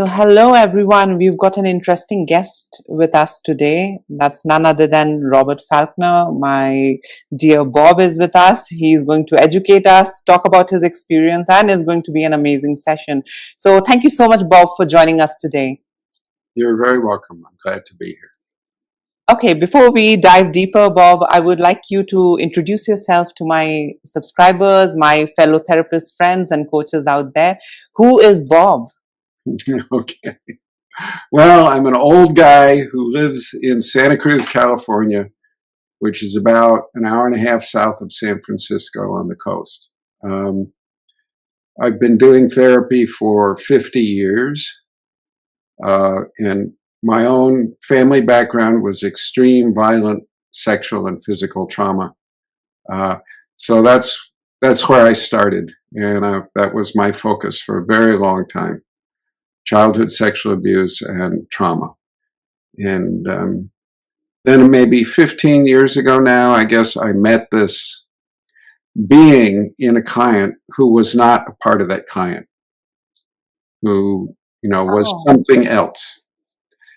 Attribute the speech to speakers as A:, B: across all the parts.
A: So, hello everyone. We've got an interesting guest with us today. That's none other than Robert Falconer. My dear Bob is with us. He's going to educate us, talk about his experience, and is going to be an amazing session. So, thank you so much, Bob, for joining us today.
B: You're very welcome. I'm glad to be here.
A: Okay, before we dive deeper, Bob, I would like you to introduce yourself to my subscribers, my fellow therapist friends and coaches out there. Who is Bob?
B: Okay. Well, I'm an old guy who lives in Santa Cruz, California, which is about an hour and a half south of San Francisco on the coast. I've been doing therapy for 50 years, and my own family background was extreme violent sexual and physical trauma. So that's where I started, and that was my focus for a very long time. Childhood sexual abuse and trauma. And then maybe 15 years ago now, I guess I met this being in a client who was not a part of that client, who, was something else.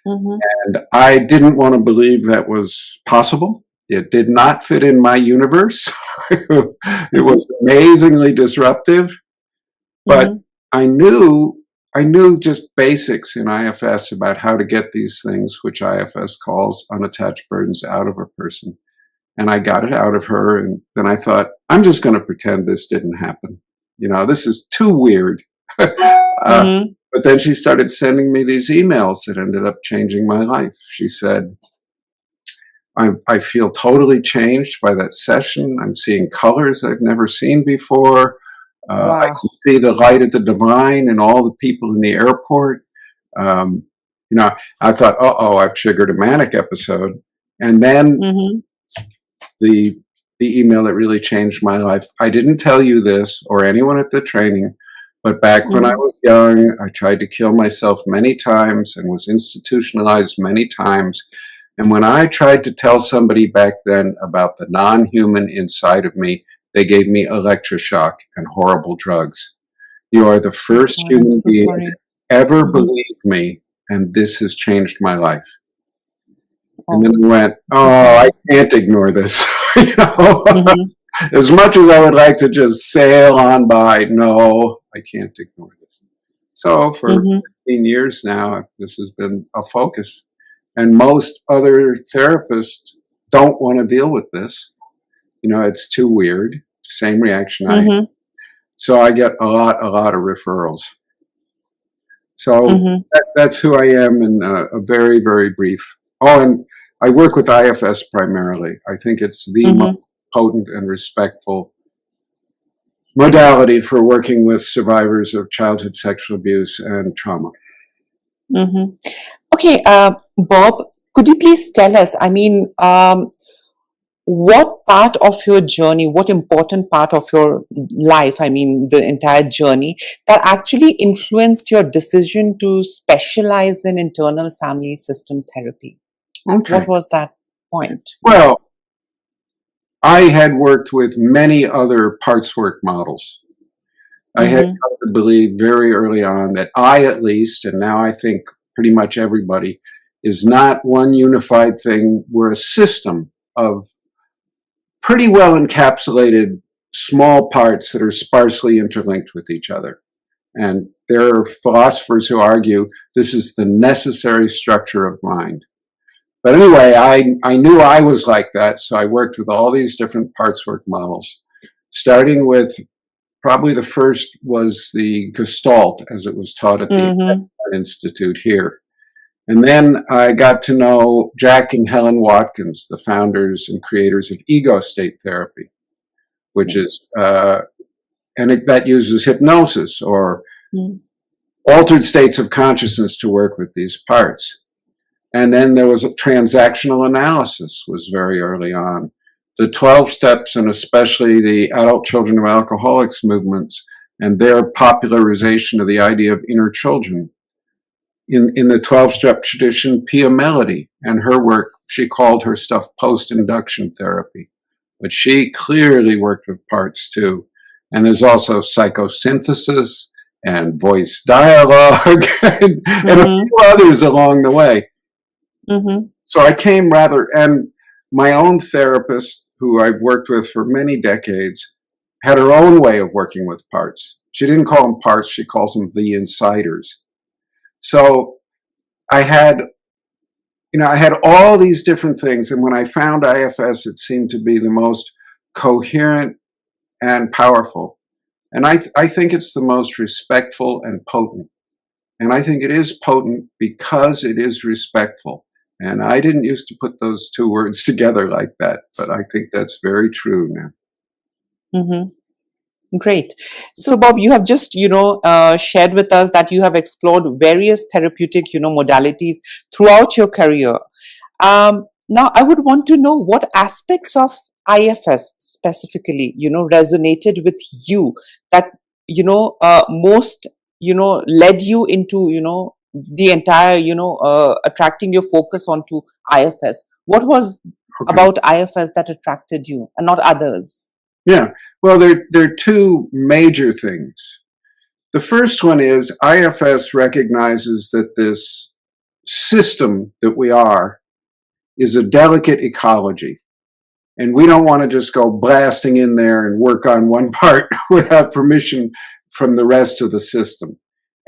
B: Mm-hmm. And I didn't want to believe that was possible. It did not fit in my universe. It was amazingly disruptive, but mm-hmm. I knew just basics in IFS about how to get these things, which IFS calls unattached burdens, out of a person. And I got it out of her. And then I thought, I'm just going to pretend this didn't happen. This is too weird. Mm-hmm. But then she started sending me these emails that ended up changing my life. She said, I feel totally changed by that session. I'm seeing colors I've never seen before. Wow. I can see the light of the divine in all the people in the airport. I thought, I've triggered a manic episode. And then mm-hmm. the email that really changed my life. I didn't tell you this or anyone at the training, but back mm-hmm. when I was young, I tried to kill myself many times and was institutionalized many times. And when I tried to tell somebody back then about the non-human inside of me, they gave me electroshock and horrible drugs. You are the first human being to ever mm-hmm. believe me, and this has changed my life. And then I went, I can't ignore this. Mm-hmm. As much as I would like to just sail on by, no, I can't ignore this. So for mm-hmm. 15 years now, this has been a focus. And most other therapists don't want to deal with this. It's too weird. Same reaction mm-hmm. So I get a lot of referrals. So mm-hmm. that's who I am in a very, very brief. Oh, and I work with IFS primarily. I think it's the mm-hmm. most potent and respectful modality for working with survivors of childhood sexual abuse and trauma.
A: Mm-hmm. Okay, Bob, could you please tell us, what part of your journey, what important part of your life, the entire journey, that actually influenced your decision to specialize in internal family system therapy? Okay. What was that point?
B: Well, I had worked with many other parts work models. I mm-hmm. had come to believe very early on that I, at least, and now I think pretty much everybody, is not one unified thing. We're a system of pretty well encapsulated small parts that are sparsely interlinked with each other. And there are philosophers who argue this is the necessary structure of mind. But anyway, I knew I was like that, so I worked with all these different parts work models, starting with probably the first was the Gestalt, as it was taught at the mm-hmm. Institute here. And then I got to know Jack and Helen Watkins, the founders and creators of ego state therapy, which yes. is, that uses hypnosis or altered states of consciousness to work with these parts. And then there was a transactional analysis was very early on. The 12 steps, and especially the adult children of alcoholics movements and their popularization of the idea of inner children. In the 12-step tradition, Pia Mellody and her work, she called her stuff post-induction therapy. But she clearly worked with parts too. And there's also psychosynthesis and voice dialogue and a
A: Mm-hmm.
B: few others along the way.
A: Mm-hmm.
B: So I came and my own therapist, who I've worked with for many decades, had her own way of working with parts. She didn't call them parts, she calls them the insiders. So I had, I had all these different things. And when I found IFS, it seemed to be the most coherent and powerful. And I think it's the most respectful and potent. And I think it is potent because it is respectful. And I didn't used to put those two words together like that, but I think that's very true now.
A: Mm-hmm. Great. So, Bob, you have just, shared with us that you have explored various therapeutic, modalities throughout your career. Now, I would want to know what aspects of IFS specifically, resonated with you that, most, led you into, the entire, attracting your focus onto IFS. What was
B: Okay.
A: about IFS that attracted you and not others?
B: Yeah. Well, there are two major things. The first one is IFS recognizes that this system that we are is a delicate ecology. And we don't want to just go blasting in there and work on one part without permission from the rest of the system.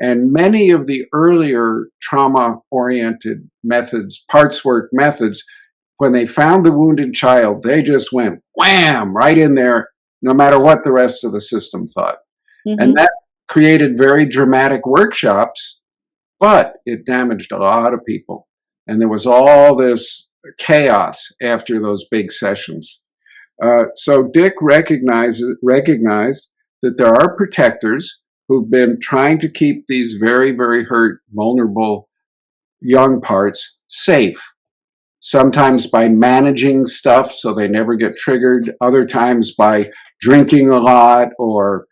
B: And many of the earlier trauma-oriented methods, parts work methods, when they found the wounded child, they just went wham right in there, no matter what the rest of the system thought.
A: Mm-hmm.
B: And that created very dramatic workshops, but it damaged a lot of people. And there was all this chaos after those big sessions. So Dick recognized that there are protectors who've been trying to keep these very, very hurt, vulnerable young parts safe. Sometimes by managing stuff so they never get triggered, other times by drinking a lot or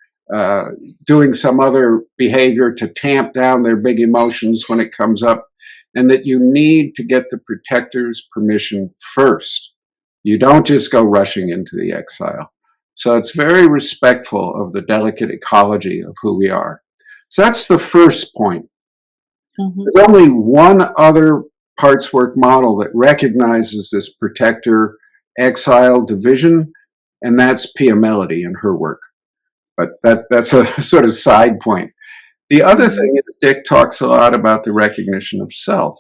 B: doing some other behavior to tamp down their big emotions when it comes up, and that you need to get the protector's permission first. You don't just go rushing into the exile. So it's very respectful of the delicate ecology of who we are. So that's the first point. Mm-hmm. There's only one other parts work model that recognizes this protector exile division, and that's Pia Melody in her work. But that's a sort of side point. The other thing is Dick talks a lot about the recognition of self.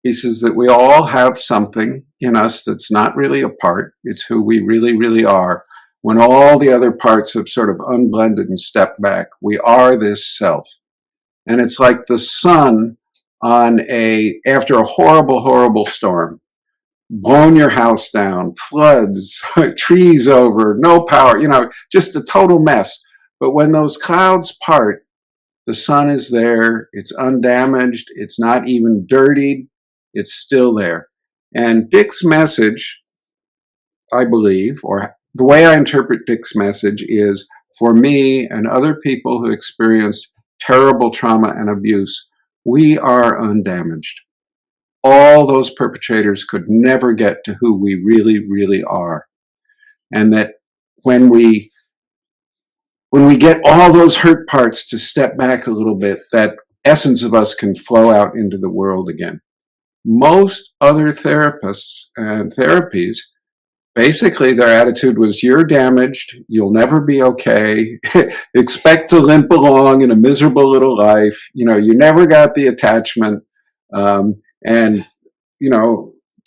B: He says that we all have something in us that's not really a part. It's who we really, really are. When all the other parts have sort of unblended and stepped back, we are this self. And it's like the sun after a horrible, horrible storm, blown your house down, floods, trees over, no power, just a total mess. But when those clouds part, the sun is there, it's undamaged, it's not even dirtied, it's still there. And Dick's message, I believe, or the way I interpret Dick's message is, for me and other people who experienced terrible trauma and abuse, we are undamaged. All those perpetrators could never get to who we really, really are. And that when we get all those hurt parts to step back a little bit, that essence of us can flow out into the world again. Most other therapists and therapies, basically their attitude was, you're damaged, you'll never be okay, expect to limp along in a miserable little life, you never got the attachment, and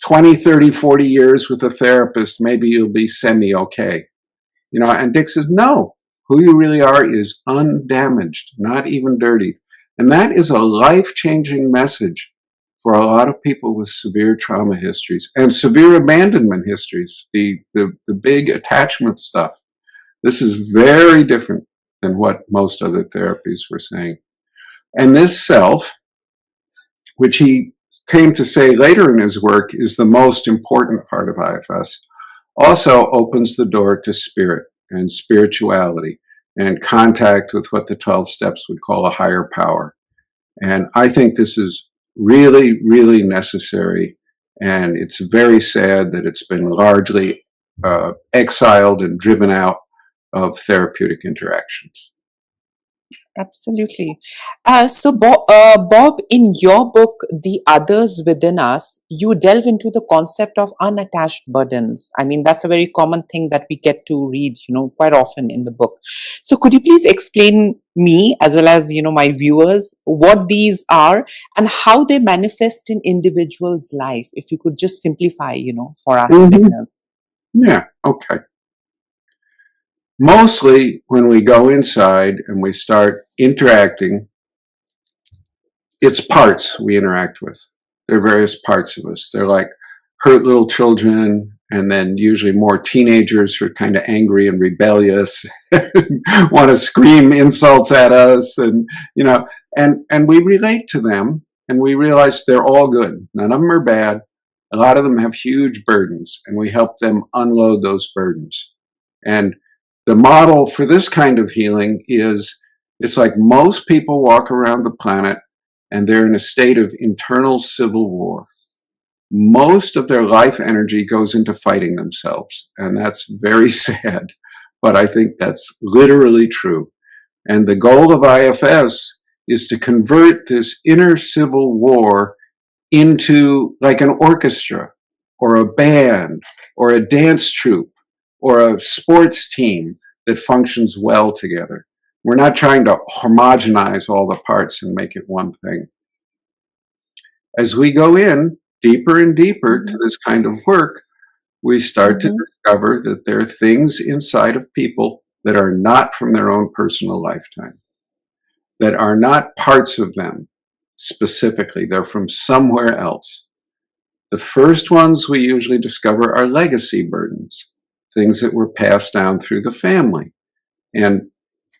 B: 20, 30, 40 years with a therapist, maybe you'll be semi-okay. And Dick says, no, who you really are is undamaged, not even dirty. And that is a life-changing message for a lot of people with severe trauma histories and severe abandonment histories, the big attachment stuff. This is very different than what most other therapies were saying. And this self, which he came to say later in his work is the most important part of IFS, also opens the door to spirit and spirituality and contact with what the 12 steps would call a higher power. And I think this is really, really necessary. And it's very sad that it's been largely exiled and driven out of therapeutic interactions.
A: Absolutely. Bob, in your book, The Others Within Us, you delve into the concept of unattached burdens. I mean, that's a very common thing that we get to read, quite often in the book. So could you please explain me, as well as, my viewers, what these are and how they manifest in individuals' life? If you could just simplify, for us
B: Mhm.
A: beginners.
B: Yeah, okay. Mostly when we go inside and we start interacting, it's parts we interact with. They're various parts of us. They're like hurt little children, and then usually more teenagers who are kind of angry and rebellious, want to scream insults at us, and we relate to them, and we realize they're all good. None of them are bad. A lot of them have huge burdens, and we help them unload those burdens. And the model for this kind of healing is, it's like most people walk around the planet and they're in a state of internal civil war. Most of their life energy goes into fighting themselves, and that's very sad, but I think that's literally true. And the goal of IFS is to convert this inner civil war into like an orchestra or a band or a dance troupe or a sports team that functions well together. We're not trying to homogenize all the parts and make it one thing. As we go in deeper and deeper to this kind of work, we start to discover that there are things inside of people that are not from their own personal lifetime, that are not parts of them specifically. They're from somewhere else. The first ones we usually discover are legacy burdens, things that were passed down through the family. And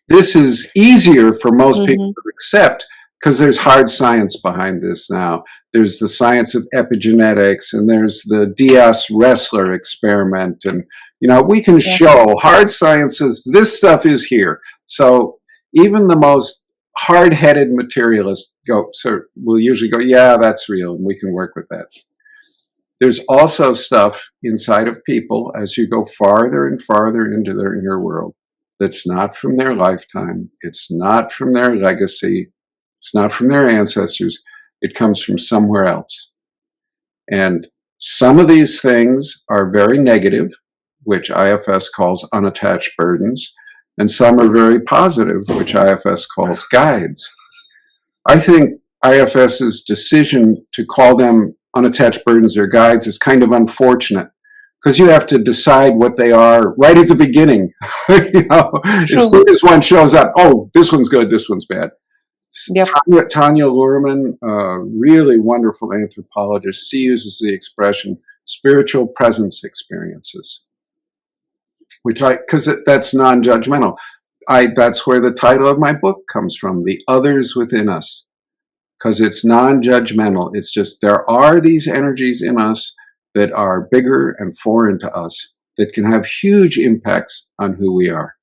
B: this is easier for most people to accept because there's hard science behind this now. There's the science of epigenetics, and there's the Diaz wrestler experiment. And, we can show hard sciences, this stuff is here. So even the most hard-headed materialist will usually go, yeah, that's real, and we can work with that. There's also stuff inside of people as you go farther and farther into their inner world that's not from their lifetime. It's not from their legacy. It's not from their ancestors. It comes from somewhere else. And some of these things are very negative, which IFS calls unattached burdens, and some are very positive, which IFS calls guides. I think IFS's decision to call them unattached burdens or guides is kind of unfortunate, because you have to decide what they are right at the beginning. As soon as one shows up, oh, this one's good, this one's bad. Yep. Tanya Luhrmann, a really wonderful anthropologist, she uses the expression spiritual presence experiences, because that's non-judgmental. That's where the title of my book comes from, The Others Within Us, because it's non-judgmental. It's just there are these energies in us that are bigger and foreign to us that can have huge impacts on who we are.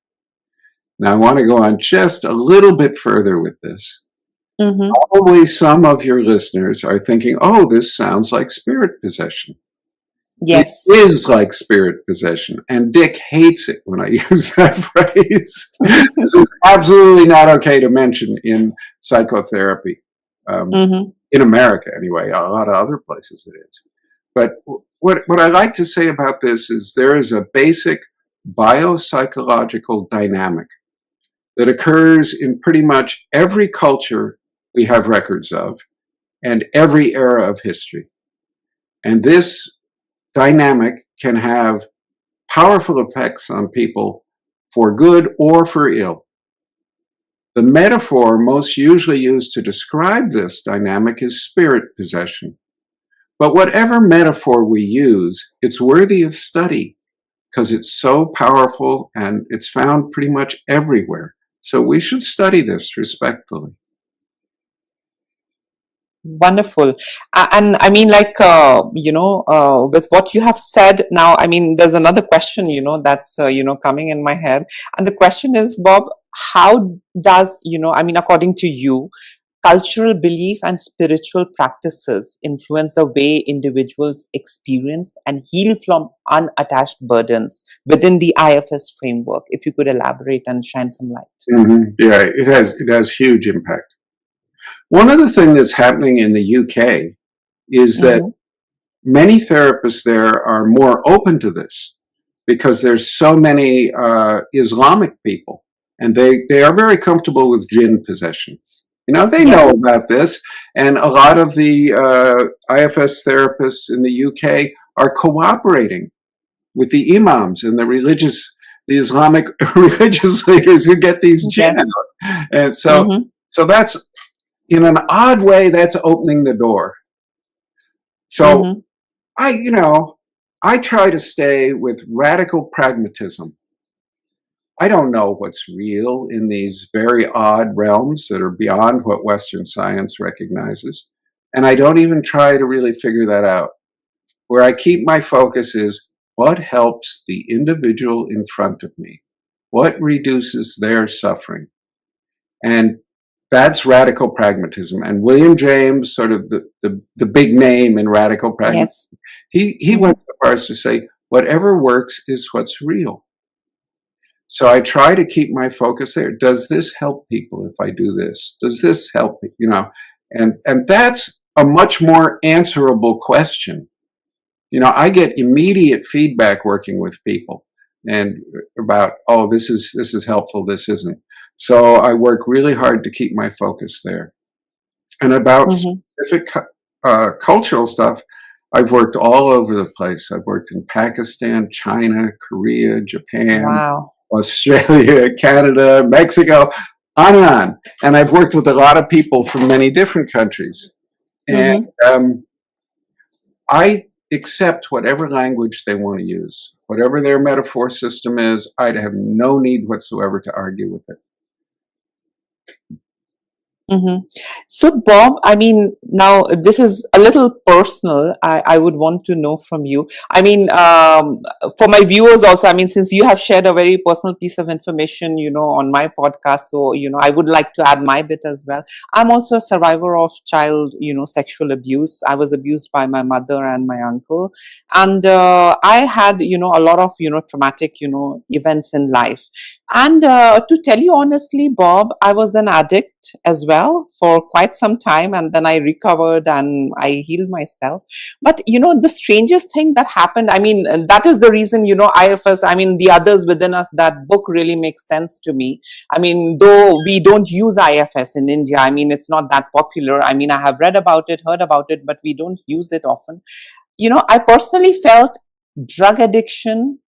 B: Now, I want to go on just a little bit further with this. Probably some of your listeners are thinking, oh, this sounds like spirit possession.
A: Yes.
B: It is like spirit possession. And Dick hates it when I use that phrase. This is absolutely not okay to mention in psychotherapy. In America, anyway. A lot of other places it is. But what I like to say about this is there is a basic biopsychological dynamic that occurs in pretty much every culture we have records of and every era of history. And this dynamic can have powerful effects on people for good or for ill. The metaphor most usually used to describe this dynamic is spirit possession. But whatever metaphor we use, it's worthy of study because it's so powerful and it's found pretty much everywhere. So we should study this respectfully.
A: Wonderful. And I mean, with what you have said now, I mean, there's another question, that's, coming in my head. And the question is, Bob, how does, according to you, cultural belief and spiritual practices influence the way individuals experience and heal from unattached burdens within the IFS framework. If you could elaborate and shine some light.
B: Yeah, it has huge impact. One other thing that's happening in the UK is that
A: Mm-hmm.
B: many therapists there are more open to this because there's so many Islamic people, and they are very comfortable with jinn possession. They
A: Yeah.
B: know about this, and a lot of the IFS therapists in the UK are cooperating with the imams and the Islamic religious leaders who get these jinn
A: Yes.
B: out. And
A: Mm-hmm.
B: so that's, in an odd way, that's opening the door. So
A: Mm-hmm.
B: I try to stay with radical pragmatism. I don't know what's real in these very odd realms that are beyond what Western science recognizes. And I don't even try to really figure that out. Where I keep my focus is what helps the individual in front of me? What reduces their suffering? And that's radical pragmatism. And William James, sort of the big name in radical pragmatism,
A: Yes.
B: he
A: Mm-hmm.
B: went so far as to say, whatever works is what's real. So I try to keep my focus there. Does this help people if I do this? Does this help? And that's a much more answerable question. I get immediate feedback working with people and about, oh, this is helpful, this isn't. So I work really hard to keep my focus there. And about
A: Mm-hmm.
B: specific cultural stuff, I've worked all over the place. I've worked in Pakistan, China, Korea, Japan,
A: Wow.
B: Australia, Canada, Mexico, on and on. And I've worked with a lot of people from many different countries. And
A: Mm-hmm.
B: I accept whatever language they want to use. Whatever their metaphor system is, I'd have no need whatsoever to argue with it.
A: Mm-hmm. So, Bob, I mean, now this is a little personal. I would want to know from you. I mean, for my viewers also, I mean, since you have shared a very personal piece of information, on my podcast, so, I would like to add my bit as well. I'm also a survivor of child, sexual abuse. I was abused by my mother and my uncle. And I had, a lot of, traumatic, events in life. And to tell you honestly, Bob, I was an addict as well for quite some time, and then I recovered and I healed myself. But the strangest thing that happened, I mean, that is the reason, IFS, I mean, the others within us, that book really makes sense to me. I mean, though we don't use IFS in India, I mean, it's not that popular. I mean, I have read about it, heard about it, but we don't use it often. I personally felt drug addiction,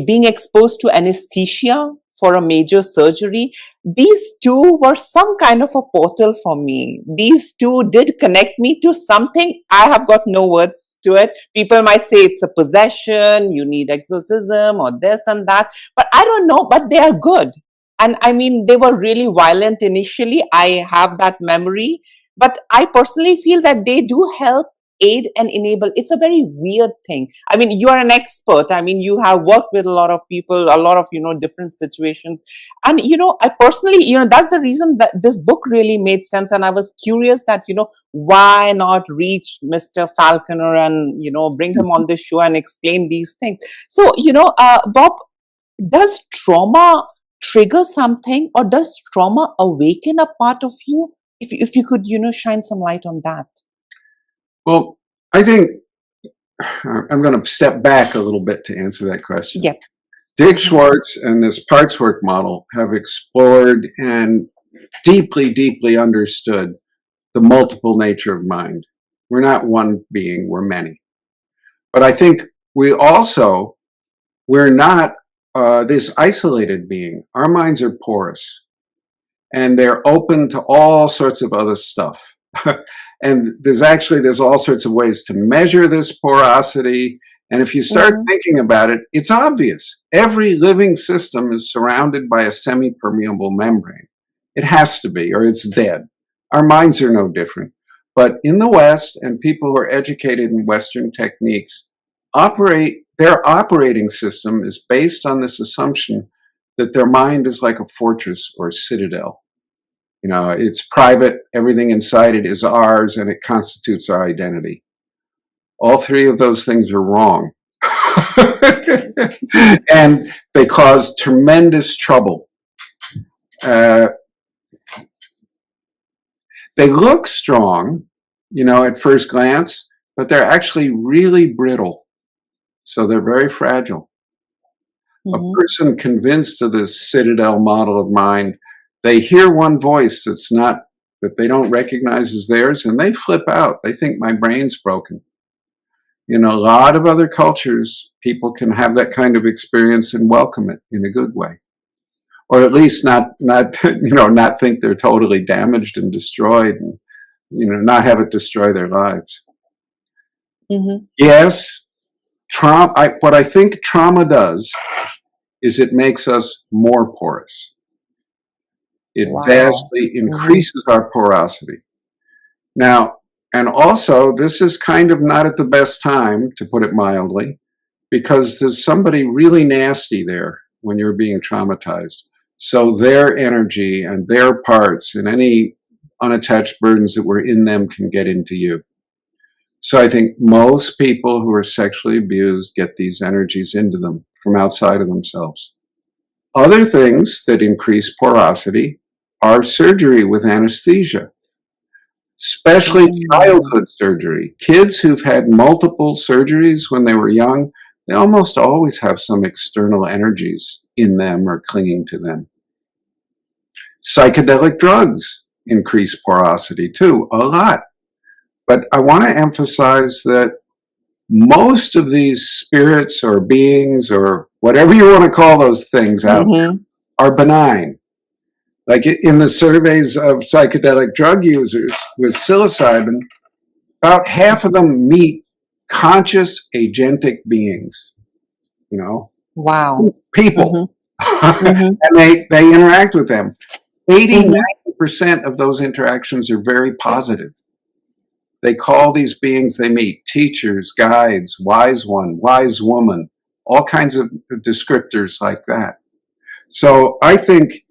A: being exposed to anesthesia for a major surgery, these two were some kind of a portal for me. These two did connect me to something. I have got no words to it. People might say it's a possession, you need exorcism or this and that, but I don't know, but they are good. And I mean, they were really violent initially. I have that memory, but I personally feel that they do help, aid, and enable. It's a very weird thing. I mean, you are an expert. I mean, you have worked with a lot of people, a lot of different situations. And I personally, that's the reason that this book really made sense. And I was curious that why not reach Mr. Falconer and bring him on this show and explain these things. So Bob, does trauma trigger something, or does trauma awaken a part of you? If you could shine some light on that.
B: Well, I think I'm going to step back a little bit to answer that question.
A: Yep.
B: Dick Schwartz and this parts work model have explored and deeply, deeply understood the multiple nature of mind. We're not one being, we're many. But I think we're not this isolated being. Our minds are porous, and they're open to all sorts of other stuff. And there's all sorts of ways to measure this porosity. And if you start thinking about it, it's obvious. Every living system is surrounded by a semi-permeable membrane. It has to be, or it's dead. Our minds are no different. But in the West, and people who are educated in Western techniques, their operating system is based on this assumption that their mind is like a fortress or a citadel. It's private. Everything inside it is ours, and it constitutes our identity. All three of those things are wrong. And they cause tremendous trouble. They look strong, at first glance, but they're actually really brittle. So they're very fragile. A person convinced of this citadel model of mind, they hear one voice that they don't recognize as theirs, and they flip out. They think my brain's broken. In a lot of other cultures, people can have that kind of experience and welcome it in a good way, or at least not think they're totally damaged and destroyed, and not have it destroy their lives. Yes, what I think trauma does is it makes us more porous. It vastly increases our porosity. Now, and also, this is kind of not at the best time, to put it mildly, because there's somebody really nasty there when you're being traumatized. So their energy and their parts and any unattached burdens that were in them can get into you. So I think most people who are sexually abused get these energies into them from outside of themselves. Other things that increase porosity are surgery with anesthesia, especially childhood surgery. Kids who've had multiple surgeries when they were young, they almost always have some external energies in them or clinging to them. Psychedelic drugs increase porosity too, a lot. But I want to emphasize that most of these spirits or beings or whatever you want to call those things out there are benign. Like in the surveys of psychedelic drug users with psilocybin, about half of them meet conscious agentic beings,
A: Wow.
B: people. And they interact with them. 80-90% of those interactions are very positive. They call these beings they meet teachers, guides, wise one, wise woman, all kinds of descriptors like that. So I think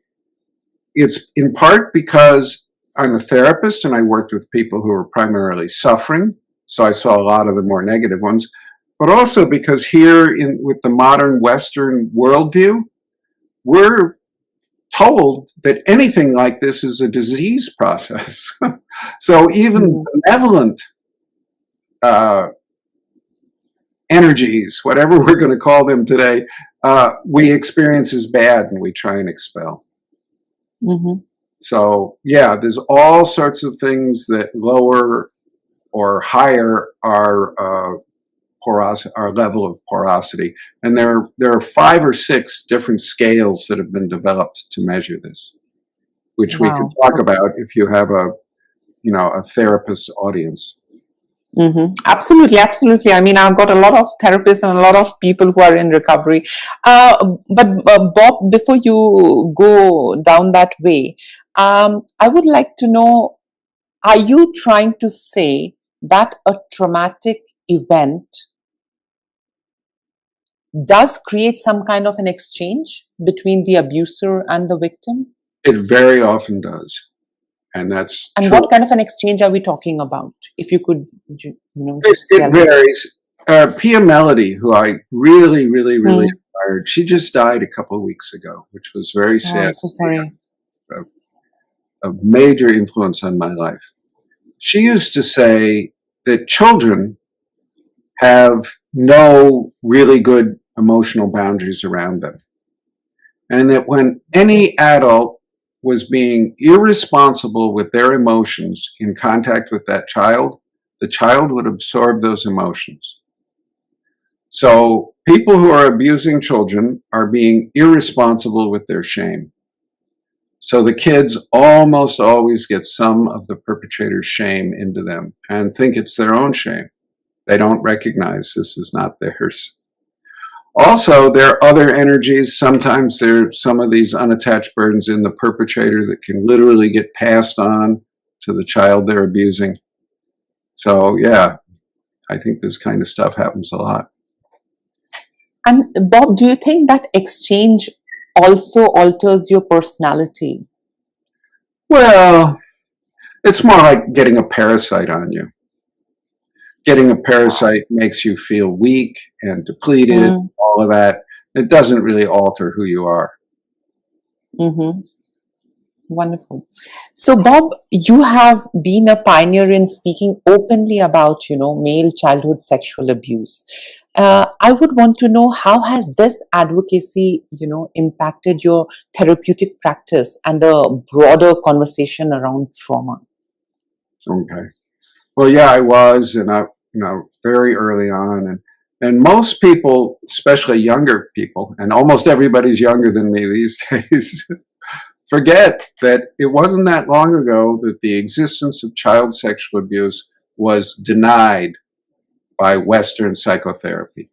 B: it's in part because I'm a therapist and I worked with people who were primarily suffering, so I saw a lot of the more negative ones, but also because here with the modern Western worldview, we're told that anything like this is a disease process. So even benevolent energies, whatever we're going to call them today, we experience as bad and we try and expel. So yeah, there's all sorts of things that lower or higher our level of porosity, and there are 5 or 6 different scales that have been developed to measure this, which we can talk about if you have a therapist audience.
A: Absolutely. I mean, I've got a lot of therapists and a lot of people who are in recovery. But Bob, before you go down that way, I would like to know, are you trying to say that a traumatic event does create some kind of an exchange between the abuser and the victim?
B: It very often does. And that's
A: true. What kind of an exchange are we talking about? If you could,
B: it varies. Pia Melody, who I really admired, she just died a couple of weeks ago, which was very sad.
A: I'm so sorry.
B: A major influence on my life. She used to say that children have no really good emotional boundaries around them, and that when any adult was being irresponsible with their emotions in contact with that child, the child would absorb those emotions. So people who are abusing children are being irresponsible with their shame. So the kids almost always get some of the perpetrator's shame into them and think it's their own shame. They don't recognize this is not theirs. Also, there are other energies. Sometimes there are some of these unattached burdens in the perpetrator that can literally get passed on to the child they're abusing. So, yeah, I think this kind of stuff happens a lot.
A: And Bob, do you think that exchange also alters your personality?
B: Well, it's more like getting a parasite on you. Getting a parasite makes you feel weak and depleted,
A: Mm,
B: all of that. It doesn't really alter who you are.
A: mm-hmm. Wonderful. So, Bob, you have been a pioneer in speaking openly about, male childhood sexual abuse. I would want to know, how has this advocacy, impacted your therapeutic practice and the broader conversation around trauma?
B: Okay. Well, yeah, I was, and very early on, and most people, especially younger people, and almost everybody's younger than me these days, forget that it wasn't that long ago that the existence of child sexual abuse was denied by Western psychotherapy.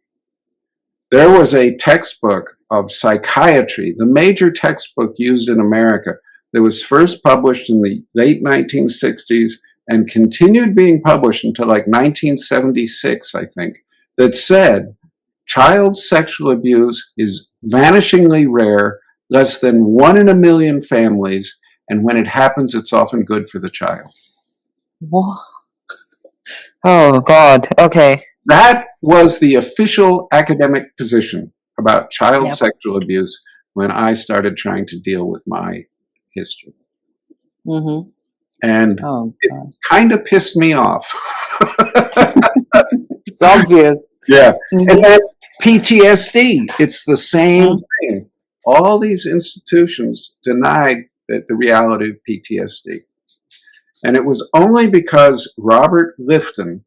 B: There was a textbook of psychiatry, the major textbook used in America, that was first published in the late 1960s and continued being published until like 1976, I think, that said child sexual abuse is vanishingly rare, less than 1 in a million families, and when it happens, it's often good for the child.
A: Wha- Oh, God. Okay.
B: That was the official academic position about child
A: Yep.
B: sexual abuse when I started trying to deal with my history.
A: Mm-hmm.
B: And
A: Oh,
B: it
A: God.
B: kind of pissed me off.
A: It's obvious.
B: Yeah. And
A: Mm-hmm.
B: then PTSD, it's the same
A: Mm,
B: thing. All these institutions denied the reality of PTSD. And it was only because Robert Lifton,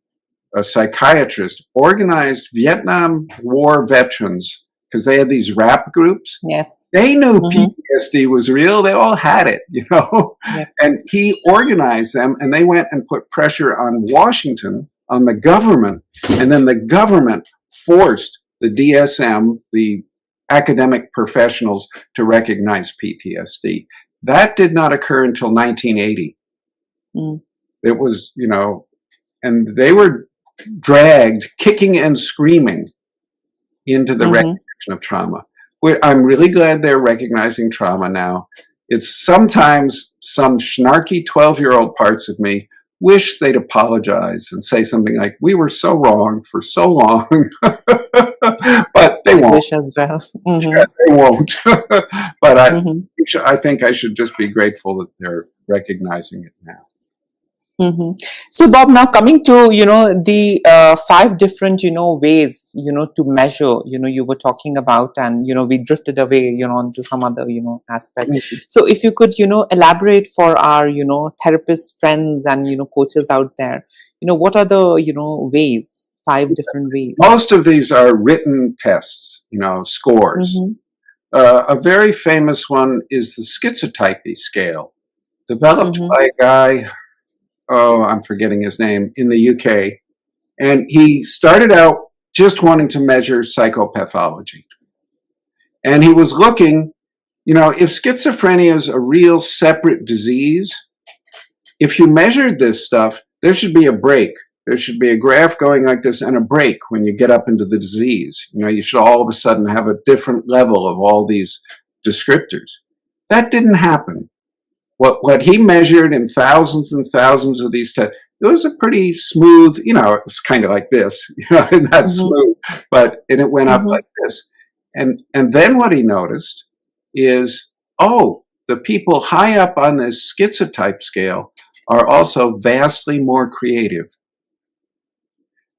B: a psychiatrist, organized Vietnam War veterans, because they had these rap groups.
A: yes.
B: They knew
A: Mm-hmm.
B: PTSD was real. They all had it,
A: Yep.
B: And he organized them, and they went and put pressure on Washington, on the government, and then the government forced the DSM, the academic professionals, to recognize PTSD. That did not occur until 1980.
A: Mm,
B: It was, and they were dragged kicking and screaming into the
A: mm-hmm.
B: recognition of trauma. I'm really glad they're recognizing trauma now. It's sometimes some snarky 12-year-old parts of me wish they'd apologize and say something like, "We were so wrong for so long," but they
A: I
B: won't.
A: wish as well. Mm-hmm.
B: Yeah, they won't. But
A: Mm-hmm.
B: I think I should just be grateful that they're recognizing it now.
A: Mm-hmm. So, Bob, now coming to, the 5 different, ways, to measure, you were talking about, and, we drifted away, onto some other, aspect. So if you could, elaborate for our, therapist friends and, coaches out there, what are the, ways, 5 different ways?
B: Most of these are written tests, scores.
A: Mm-hmm.
B: A very famous one is the schizotypy scale, developed
A: Mm-hmm.
B: by a guy, I'm forgetting his name, in the UK. And he started out just wanting to measure psychopathology. And he was looking, if schizophrenia is a real separate disease, if you measured this stuff, there should be a break. There should be a graph going like this and a break when you get up into the disease. You should all of a sudden have a different level of all these descriptors. That didn't happen. What he measured in thousands and thousands of these tests, it was a pretty smooth, it was kind of like this, not
A: Mm-hmm.
B: smooth, and it went up
A: Mm-hmm.
B: like this. And then what he noticed is, the people high up on this schizotype scale are also vastly more creative.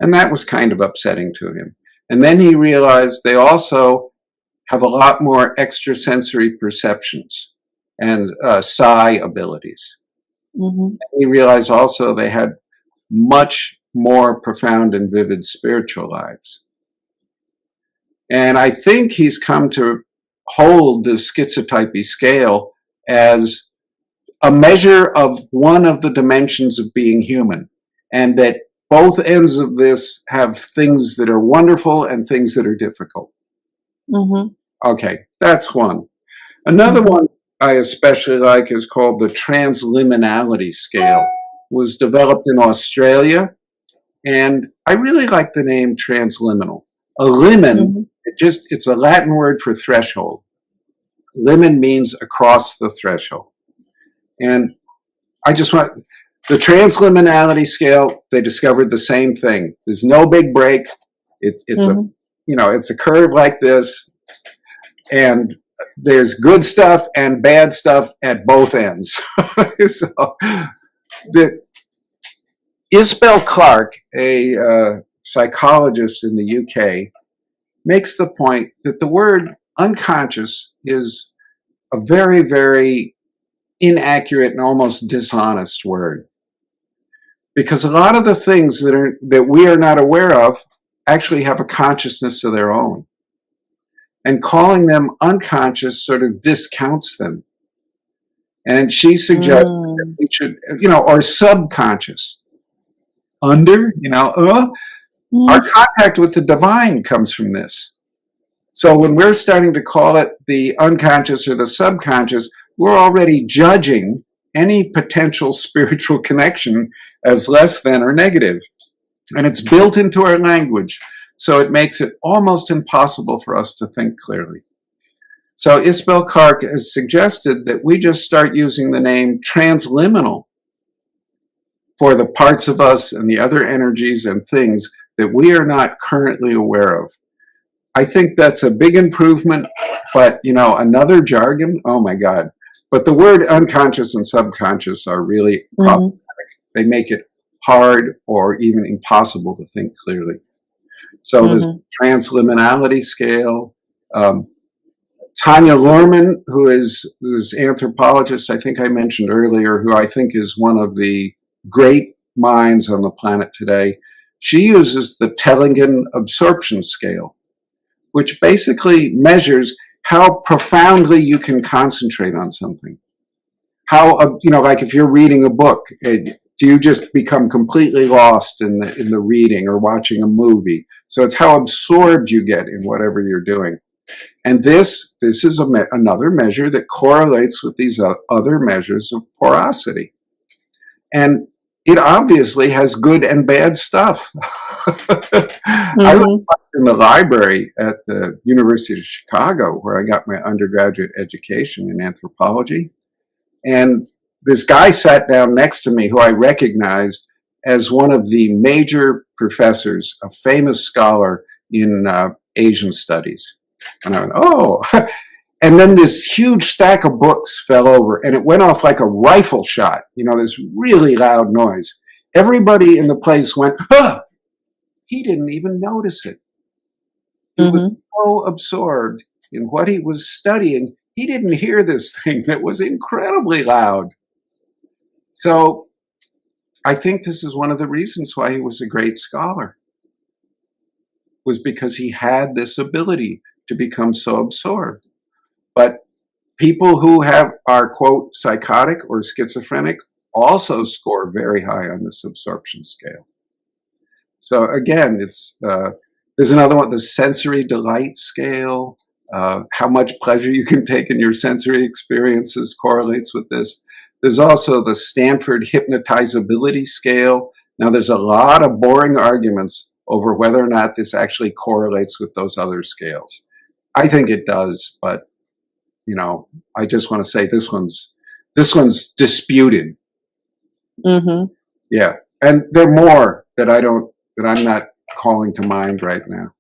B: And that was kind of upsetting to him. And then he realized they also have a lot more extrasensory perceptions and psi abilities.
A: Mm-hmm.
B: He realized also they had much more profound and vivid spiritual lives. And I think he's come to hold the schizotypy scale as a measure of one of the dimensions of being human, and that both ends of this have things that are wonderful and things that are difficult.
A: Mm-hmm.
B: Okay, that's one. Another one I especially like is called the transliminality scale. It was developed in Australia, and I really like the name transliminal. A limen, it's a Latin word for threshold. Limen means across the threshold. And I just want the transliminality scale. They discovered the same thing. There's no big break. It's a it's a curve like this, and there's good stuff and bad stuff at both ends. So the Isabel Clarke, a psychologist in the UK, makes the point that the word unconscious is a very, very inaccurate and almost dishonest word, because a lot of the things that we are not aware of actually have a consciousness of their own, and calling them unconscious sort of discounts them. And she suggests that we should, or subconscious, our contact with the divine comes from this. So when we're starting to call it the unconscious or the subconscious, we're already judging any potential spiritual connection as less than or negative. And it's built into our language, so it makes it almost impossible for us to think clearly. So Isabel Clarke has suggested that we just start using the name transliminal for the parts of us and the other energies and things that we are not currently aware of. I think that's a big improvement, but another jargon, oh my God. But the word unconscious and subconscious are really problematic. They make it hard or even impossible to think clearly. So there's transliminality scale. Tanya Luhrmann, who's anthropologist, I think I mentioned earlier, who I think is one of the great minds on the planet today, she uses the Tellingen absorption scale, which basically measures how profoundly you can concentrate on something. How, like if you're reading a book, do you just become completely lost in the reading or watching a movie? So it's how absorbed you get in whatever you're doing. And this is another measure that correlates with these other measures of porosity. And it obviously has good and bad stuff. I was in the library at the University of Chicago, where I got my undergraduate education in anthropology. And this guy sat down next to me who I recognized as one of the major professors, a famous scholar in Asian studies. And I went, oh. And then this huge stack of books fell over, and it went off like a rifle shot. This really loud noise. Everybody in the place went, huh! He didn't even notice it. He was so absorbed in what he was studying, he didn't hear this thing that was incredibly loud. So I think this is one of the reasons why he was a great scholar, was because he had this ability to become so absorbed. But people who are, quote, psychotic or schizophrenic also score very high on this absorption scale. So again, there's another one, the sensory delight scale. How much pleasure you can take in your sensory experiences correlates with this. There's also the Stanford hypnotizability scale. Now, there's a lot of boring arguments over whether or not this actually correlates with those other scales. I think it does, but I just want to say this one's disputed. Yeah, and there are more that I'm not calling to mind right now,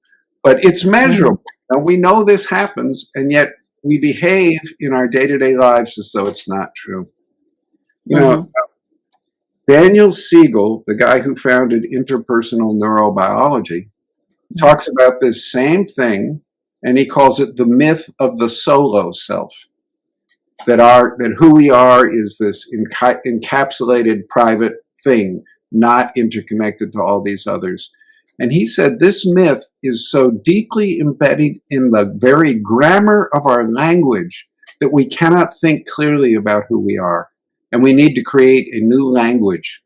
B: but it's measurable. Now, we know this happens, and yet we behave in our day-to-day lives as though it's not true. Daniel Siegel, the guy who founded interpersonal neurobiology, talks about this same thing, and he calls it the myth of the solo self. That who we are is this encapsulated private thing, not interconnected to all these others. And he said this myth is so deeply embedded in the very grammar of our language that we cannot think clearly about who we are. And we need to create a new language.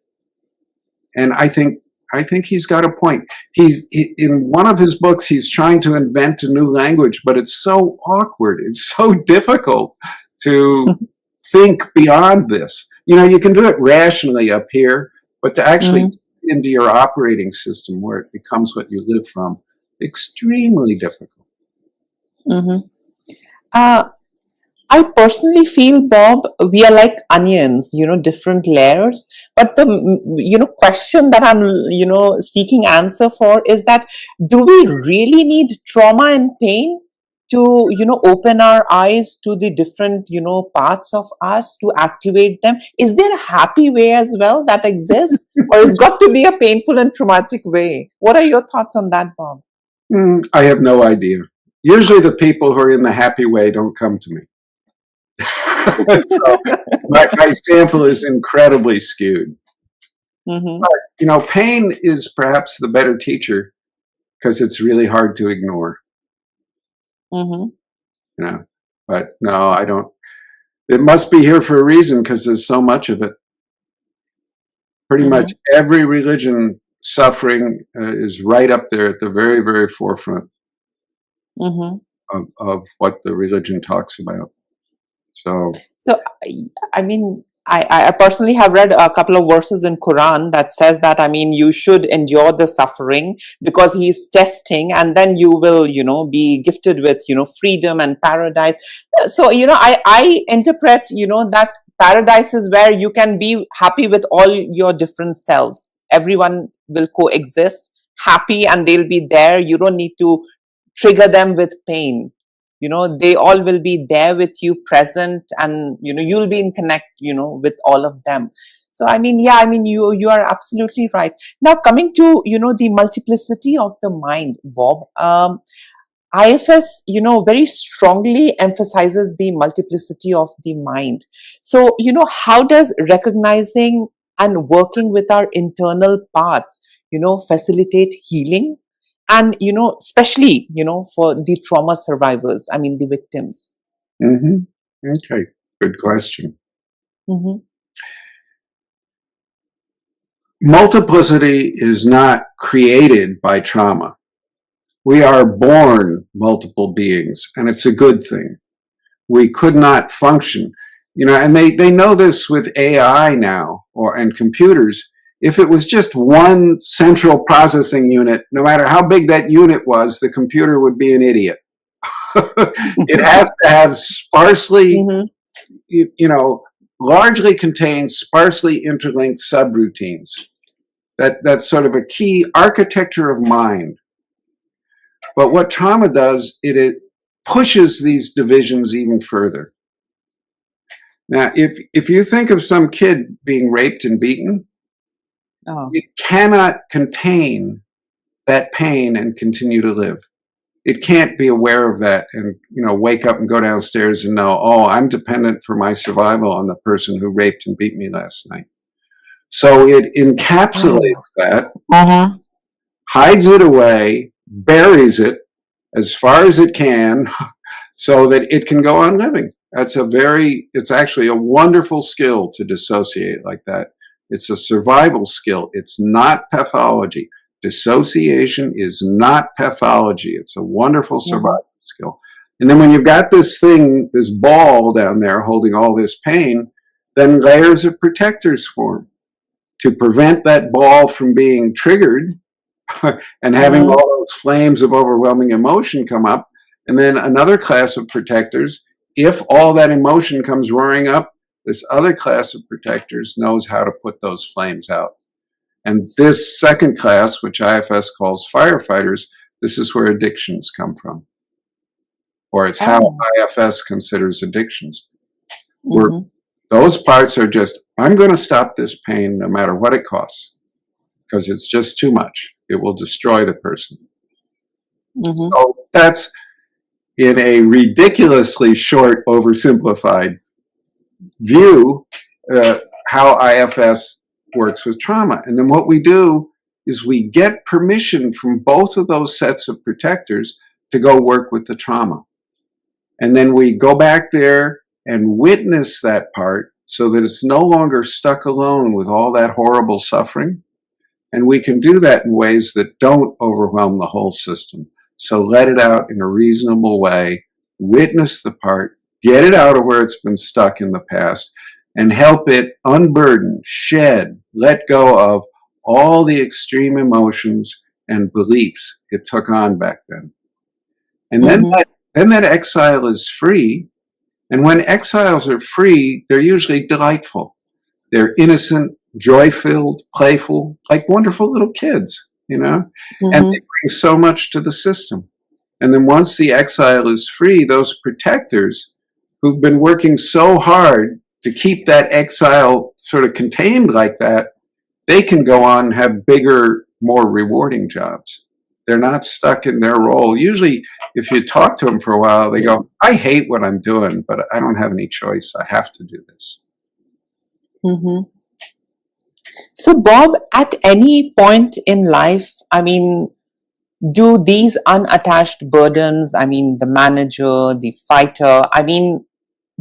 B: And I think he's got a point. In one of his books, he's trying to invent a new language, but it's so awkward. It's so difficult to think beyond this. You can do it rationally up here, but to actually into your operating system where it becomes what you live from, extremely difficult.
A: I personally feel, Bob, we are like onions, different layers. But the, question that I'm, seeking answer for is that do we really need trauma and pain to, open our eyes to the different, parts of us to activate them? Is there a happy way as well that exists? Or it's got to be a painful and traumatic way? What are your thoughts on that, Bob?
B: I have no idea. Usually the people who are in the happy way don't come to me. So my sample is incredibly skewed.
A: Mm-hmm.
B: But, pain is perhaps the better teacher because it's really hard to ignore.
A: Mm-hmm.
B: But no, I don't. It must be here for a reason because there's so much of it. Pretty much every religion suffering is right up there at the very, very forefront of what the religion talks about. So
A: I mean, I personally have read a couple of verses in Quran that says that, you should endure the suffering because he's testing, and then you will, be gifted with, freedom and paradise. So, I interpret, that paradise is where you can be happy with all your different selves. Everyone will coexist happy and they'll be there. You don't need to trigger them with pain. They all will be there with you present, and you'll be in connect with all of them. So you are absolutely right. Now coming to the multiplicity of the mind, Bob, IFS very strongly emphasizes the multiplicity of the mind. So how does recognizing and working with our internal parts facilitate healing, and especially for the trauma survivors, the victims?
B: okay, good question. Multiplicity is not created by trauma. We are born multiple beings, and it's a good thing. We could not function, and they know this with AI now and computers. If it was just one central processing unit, no matter how big that unit was, the computer would be an idiot. It has to have sparsely, largely contained, sparsely interlinked subroutines. That's sort of a key architecture of mind. But what trauma does, it pushes these divisions even further. Now, if you think of some kid being raped and beaten, it cannot contain that pain and continue to live. It can't be aware of that and wake up and go downstairs and know, oh, I'm dependent for my survival on the person who raped and beat me last night. So it encapsulates that, hides it away, buries it as far as it can, so that it can go on living. It's actually a wonderful skill to dissociate like that. It's a survival skill. It's not pathology. Dissociation is not pathology. It's a wonderful survival skill. And then when you've got this thing, this ball down there holding all this pain, then layers of protectors form to prevent that ball from being triggered and having all those flames of overwhelming emotion come up. And then another class of protectors, if all that emotion comes roaring up, this other class of protectors knows how to put those flames out. And this second class, which IFS calls firefighters, this is where addictions come from. Or it's how IFS considers addictions. Where those parts are just, I'm going to stop this pain no matter what it costs, because it's just too much. It will destroy the person. So that's, in a ridiculously short, oversimplified view, how IFS works with trauma. And then what we do is we get permission from both of those sets of protectors to go work with the trauma. And then we go back there and witness that part so that it's no longer stuck alone with all that horrible suffering. And we can do that in ways that don't overwhelm the whole system. So let it out in a reasonable way, witness the part, get it out of where it's been stuck in the past, and help it unburden, shed, let go of all the extreme emotions and beliefs it took on back then. And then that exile is free, And when exiles are free, they're usually delightful. They're innocent, joy-filled, playful, like wonderful little kids, you know? And they bring so much to the system. And then once the exile is free, those protectors who've been working so hard to keep that exile sort of contained like that, they can go on and have bigger, more rewarding jobs. They're not stuck in their role. Usually, if you talk to them for a while, they go, I hate what I'm doing, but I don't have any choice. I have to do this.
A: So, Bob, at any point in life, I mean, do these unattached burdens, I mean, the manager, the fighter, I mean,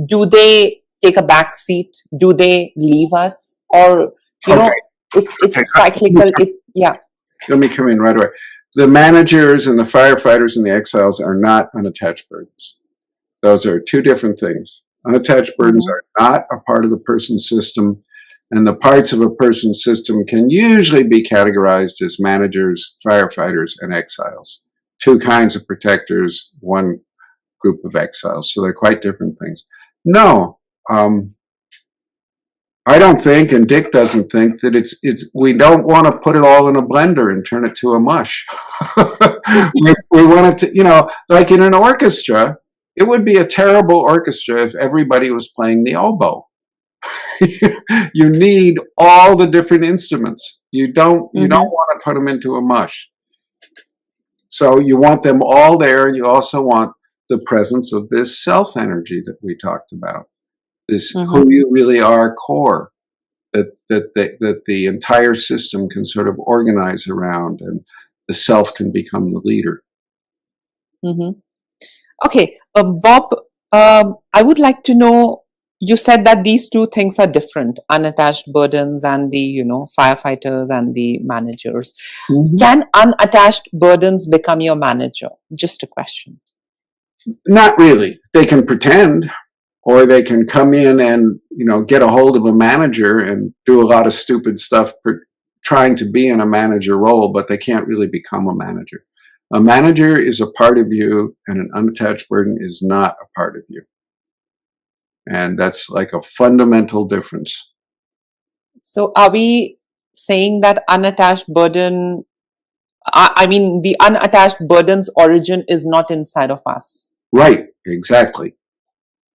A: do they take a back seat? Do they leave us? Or, you know, it's cyclical.
B: Let me come in right away. The managers and the firefighters and the exiles are not unattached burdens. Those are two different things. Unattached burdens are not a part of the person's system, and the parts of a person's system can usually be categorized as managers, firefighters, and exiles. Two kinds of protectors, one group of exiles. So they're quite different things. No, I don't think, and Dick doesn't think, that it's we don't want to put it all in a blender and turn it to a mush. we want it to, you know, like in an orchestra, it would be a terrible orchestra if everybody was playing the oboe. You need all the different instruments. You don't want to put them into a mush. So you want them all there, and you also want the presence of this self energy that we talked about. This who you really are core that the entire system can sort of organize around, and the self can become the leader.
A: Okay, Bob, I would like to know, you said that these two things are different, unattached burdens and the, you know, firefighters and the managers. Can unattached burdens become your manager? Just a question.
B: Not really. They can pretend, or they can come in and, you know, get a hold of a manager and do a lot of stupid stuff trying to be in a manager role, but they can't really become a manager. A manager is a part of you, and an unattached burden is not a part of you. And that's like a fundamental difference.
A: So are we saying that unattached burden, I mean, the unattached burden's origin is not inside of us?
B: Right, exactly.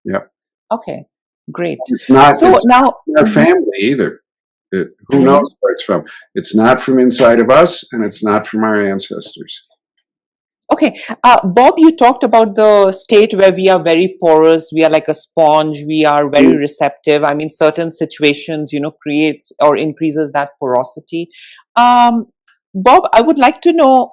B: Yep.
A: Okay, great.
B: It's not
A: now
B: our family either. Who knows where it's from? It's not from inside of us, and it's not from our ancestors.
A: Okay, Bob, you talked about the state where we are very porous, we are like a sponge, we are very receptive. I mean, certain situations, you know, creates or increases that porosity. Bob, I would like to know,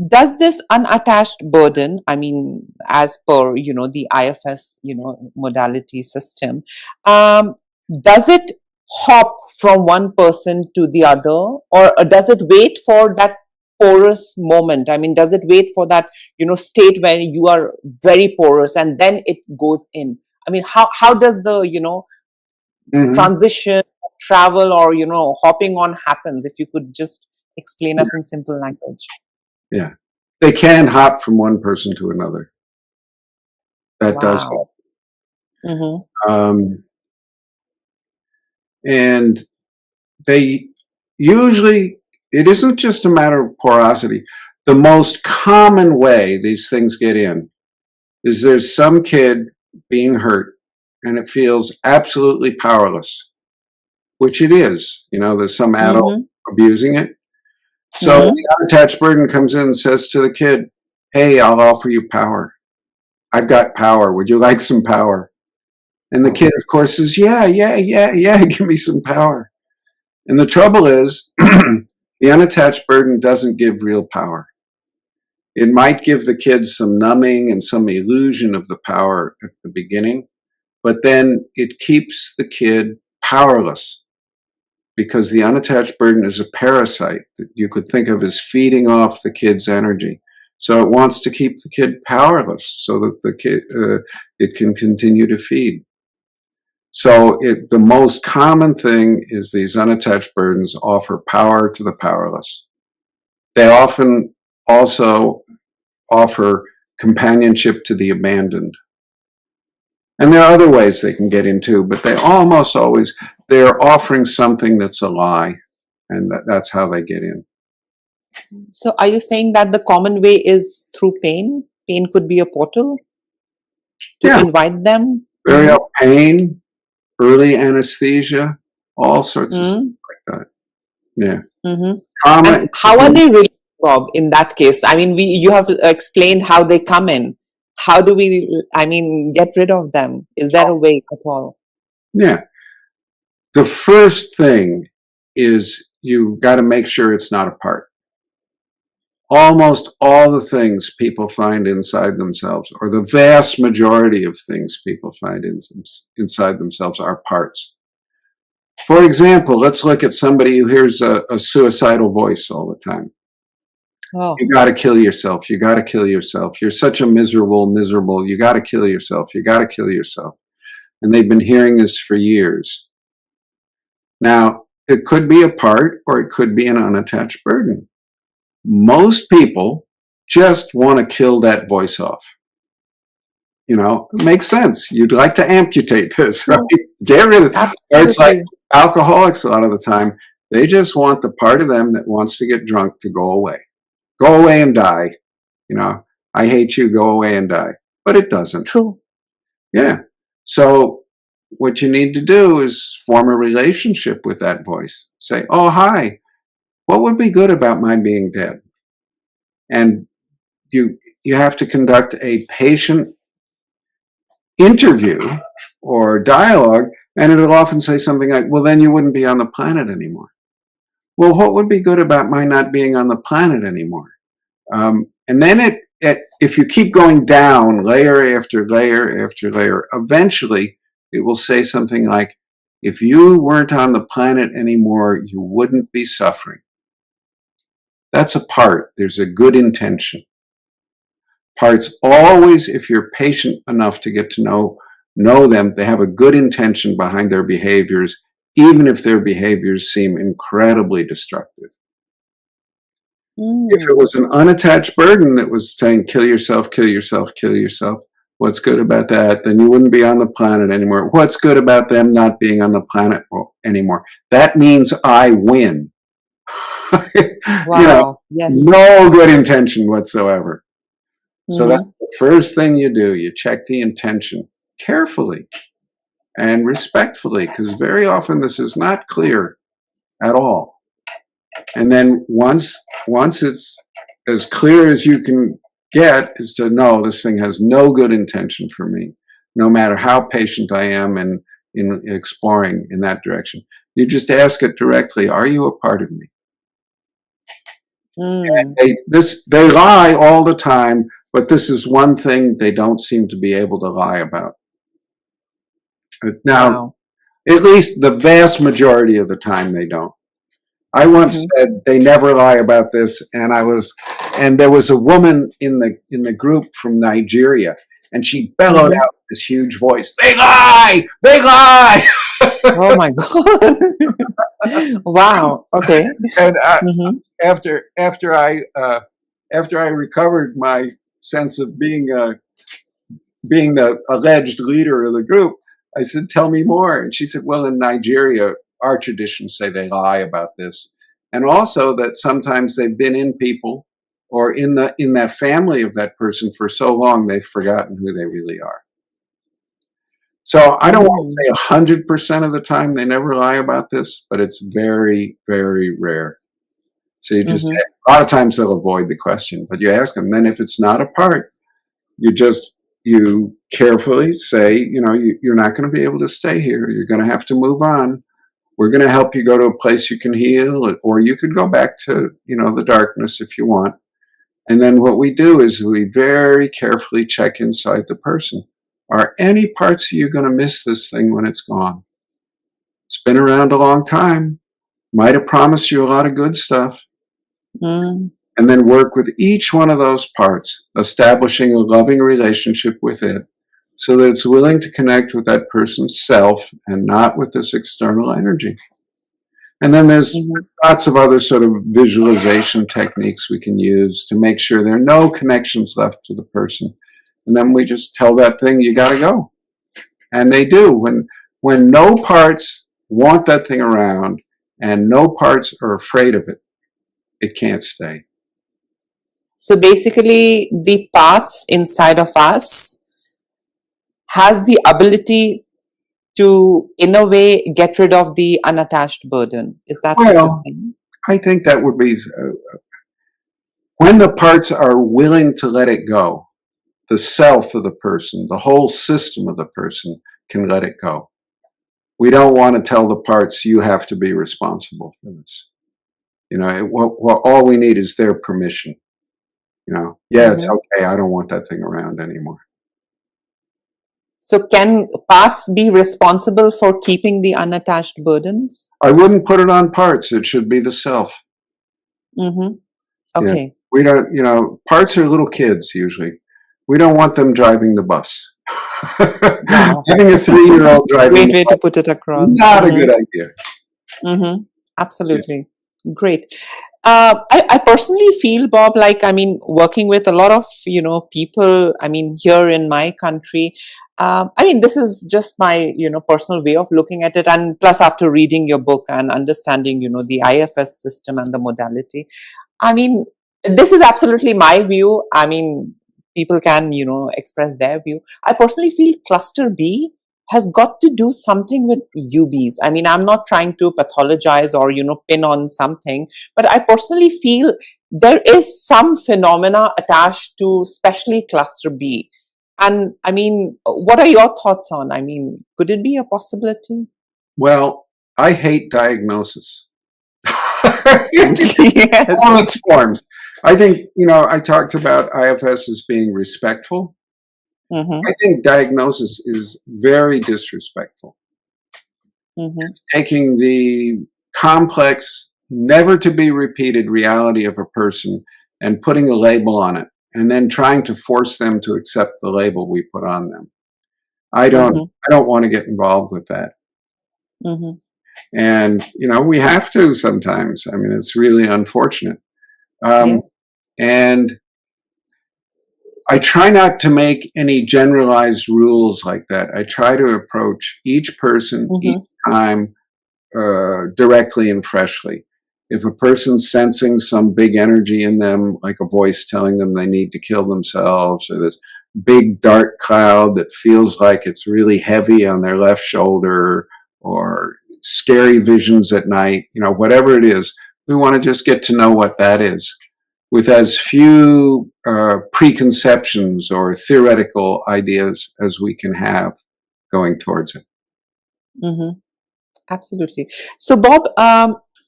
A: does this unattached burden, I mean, as per, you know, the IFS, you know, modality system, does it hop from one person to the other, or does it wait for that porous moment? I mean, does it wait for that, you know, state where you are very porous and then it goes in? I mean, how does the, you know, transition, travel, or, you know, hopping on happens? If you could just explain us in simple language.
B: Yeah, they can hop from one person to another. That does happen. And they usually, it isn't just a matter of porosity. The most common way these things get in is there's some kid being hurt, and it feels absolutely powerless, which it is. You know, there's some adult abusing it. So the unattached burden comes in and says to the kid, hey, I'll offer you power. I've got power. Would you like some power? And the kid, of course, says, yeah, give me some power. And the trouble is, the unattached burden doesn't give real power. It might give the kid some numbing and some illusion of the power at the beginning, but then it keeps the kid powerless, because the unattached burden is a parasite that you could think of as feeding off the kid's energy. So it wants to keep the kid powerless so that the kid it can continue to feed. So the most common thing is these unattached burdens offer power to the powerless. They often also offer companionship to the abandoned. And there are other ways they can get into, but they almost always, they're offering something that's a lie, and that's how they get in.
A: So are you saying that the common way is through pain? Pain could be a portal to
B: Yeah,
A: invite them?
B: very pain, early anesthesia, all sorts of stuff like that. Yeah. Trauma.
A: And how are they really, Bob, in that case? I mean, you have explained how they come in. How do we, get rid of them? Is there a way at all?
B: Yeah. The first thing is you got to make sure it's not a part. Almost all the things people find inside themselves, or the vast majority of things people find inside themselves, are parts. For example, let's look at somebody who hears a suicidal voice all the time.
A: Oh.
B: You got to kill yourself. You got to kill yourself. You're such a miserable. You got to kill yourself. You got to kill yourself. And they've been hearing this for years. Now, it could be a part, or it could be an unattached burden. Most people just want to kill that voice off. You know, it makes sense. You'd like to amputate this, right? Get rid of it. It's like alcoholics a lot of the time. They just want the part of them that wants to get drunk to go away. Go away and die. You know, I hate you, go away and die. But it doesn't.
A: True.
B: Yeah. So what you need to do is form a relationship with that voice. Say, oh, hi, what would be good about my being dead? And you have to conduct a patient interview or dialogue, and it'll often say something like, well, then you wouldn't be on the planet anymore. Well, what would be good about my not being on the planet anymore? And then if you keep going down layer after layer after layer, eventually it will say something like, if you weren't on the planet anymore, you wouldn't be suffering. That's a part. There's a good intention. Parts always, if you're patient enough to get to know them, they have a good intention behind their behaviors, even if their behaviors seem incredibly destructive. If it was an unattached burden that was saying, kill yourself, kill yourself, kill yourself, what's good about that? Then you wouldn't be on the planet anymore. What's good about them not being on the planet anymore? That means I win.
A: Wow. Yes.
B: No good intention whatsoever. So that's the first thing you do. You check the intention carefully and respectfully, because very often this is not clear at all. And then once it's as clear as you can get, is to know this thing has no good intention for me, no matter how patient I am in exploring in that direction. You just ask it directly, are you a part of me? And they lie all the time, but this is one thing they don't seem to be able to lie about. Now, at least the vast majority of the time they don't. I once said they never lie about this, and there was a woman in the group from Nigeria, and she bellowed out this huge voice, "They lie! They lie!"
A: Oh my God! Wow. Okay.
B: And after I recovered my sense of being the alleged leader of the group, I said, "Tell me more." And she said, "Well, in Nigeria, our traditions say they lie about this, and also that sometimes they've been in people or in that family of that person for so long they've forgotten who they really are." So I don't want to say 100% of the time they never lie about this, but it's very, very rare. So you just, a lot of times they'll avoid the question, but you ask them. Then if it's not a part, you carefully say, you're not going to be able to stay here. You're going to have to move on. We're going to help you go to a place you can heal, or you could go back to, the darkness if you want. And then what we do is we very carefully check inside the person. Are any parts of you going to miss this thing when it's gone? It's been around a long time. Might have promised you a lot of good stuff. And then work with each one of those parts, establishing a loving relationship with it so that it's willing to connect with that person's self and not with this external energy. And then there's lots of other sort of visualization techniques we can use to make sure there are no connections left to the person. And then we just tell that thing, you got to go. And they do. When no parts want that thing around and no parts are afraid of it, it can't stay.
A: So basically, the parts inside of us has the ability to, in a way, get rid of the unattached burden. Is that what you're
B: Well,
A: saying?
B: I think that would be when the parts are willing to let it go, the self of the person, the whole system of the person can let it go. We don't want to tell the parts, you have to be responsible for this. All we need is their permission. Yeah, it's okay. I don't want that thing around anymore.
A: So can parts be responsible for keeping the unattached burdens?
B: I wouldn't put it on parts. It should be the self.
A: Okay.
B: Yeah. We don't, parts are little kids usually. We don't want them driving the bus.
A: Wow.
B: Having a 3-year-old driving
A: Great
B: the
A: way
B: bus,
A: to put it across.
B: not a good idea.
A: Absolutely. Great. I personally feel, Bob, like, I mean, working with a lot of, people, I mean, here in my country, I mean, this is just my, personal way of looking at it. And plus, after reading your book and understanding, the IFS system and the modality, I mean, this is absolutely my view. I mean, people can, express their view. I personally feel cluster B has got to do something with UBs. I mean, I'm not trying to pathologize or, pin on something, but I personally feel there is some phenomena attached to especially cluster B. And I mean, what are your thoughts on? I mean, could it be a possibility?
B: Well, I hate diagnosis.
A: Yes.
B: All its forms. I think, I talked about IFS as being respectful. I think diagnosis is very disrespectful. It's taking the complex, never to be repeated reality of a person and putting a label on it, and then trying to force them to accept the label we put on them. I don't want to get involved with that. And, we have to sometimes. I mean, it's really unfortunate. And I try not to make any generalized rules like that. I try to approach each person each time directly and freshly. If a person's sensing some big energy in them, like a voice telling them they need to kill themselves, or this big dark cloud that feels like it's really heavy on their left shoulder, or scary visions at night, whatever it is, we want to just get to know what that is with as few preconceptions or theoretical ideas as we can have going towards it.
A: Absolutely. So, Bob,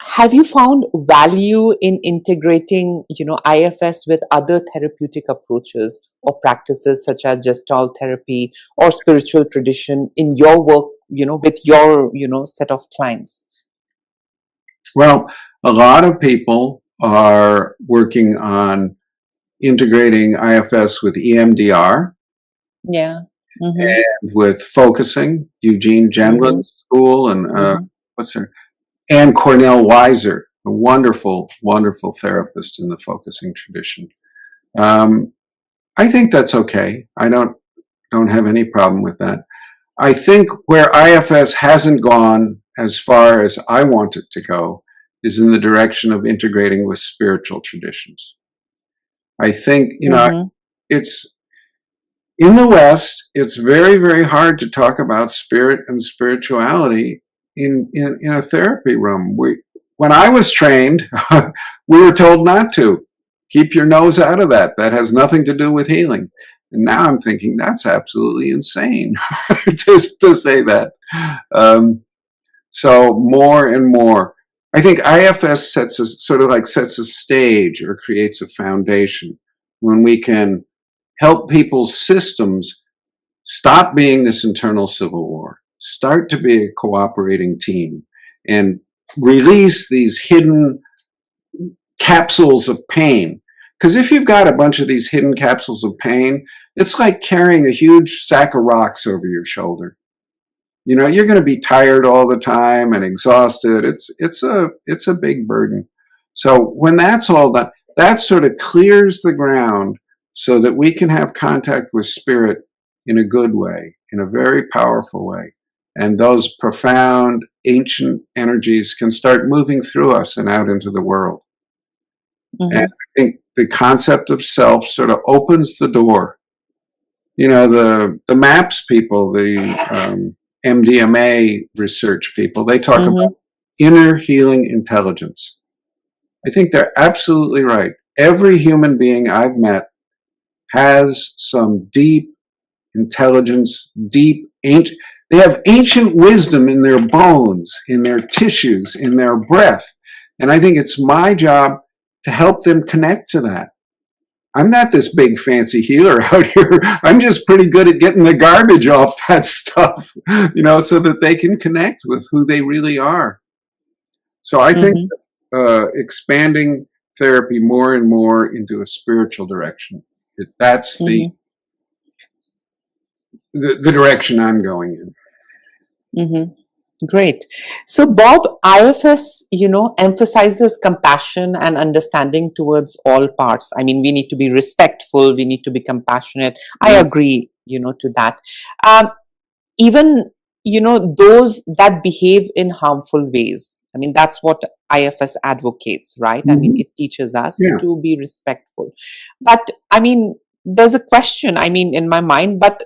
A: have you found value in integrating, IFS with other therapeutic approaches or practices such as Gestalt therapy or spiritual tradition in your work, with your, set of clients?
B: Well, a lot of people are working on integrating IFS with EMDR.
A: Yeah.
B: And with focusing, Eugene Gendlin's school, and Anne Cornell Weiser, a wonderful, wonderful therapist in the focusing tradition. I think that's okay. I don't have any problem with that. I think where IFS hasn't gone as far as I want it to go is in the direction of integrating with spiritual traditions. I think, it's in the West, it's very, very hard to talk about spirit and spirituality in a therapy room. When I was trained, we were told not to. Keep your nose out of that. That has nothing to do with healing. And now I'm thinking that's absolutely insane to say that. So more and more, I think IFS sets a stage or creates a foundation when we can help people's systems stop being this internal civil war, start to be a cooperating team, and release these hidden capsules of pain. Because if you've got a bunch of these hidden capsules of pain, it's like carrying a huge sack of rocks over your shoulder. You're going to be tired all the time and exhausted. It's a big burden. So when that's all done, that sort of clears the ground so that we can have contact with spirit in a good way, in a very powerful way. And those profound, ancient energies can start moving through us and out into the world. And I think the concept of self sort of opens the door. You know, the MAPS people, the MDMA research people, they talk about inner healing intelligence. I think they're absolutely right. Every human being I've met has some deep intelligence, deep ancient. They have ancient wisdom in their bones, in their tissues, in their breath. And I think it's my job to help them connect to that. I'm not this big fancy healer out here. I'm just pretty good at getting the garbage off that stuff, you know, so that they can connect with who they really are. So I think expanding therapy more and more into a spiritual direction, that's the direction I'm going in.
A: Great. So, Bob, IFS, emphasizes compassion and understanding towards all parts. I mean, we need to be respectful, we need to be compassionate. I agree, to that. Even, those that behave in harmful ways. I mean, that's what IFS advocates, right? I mean, it teaches us to be respectful. But, I mean, there's a question, in my mind, but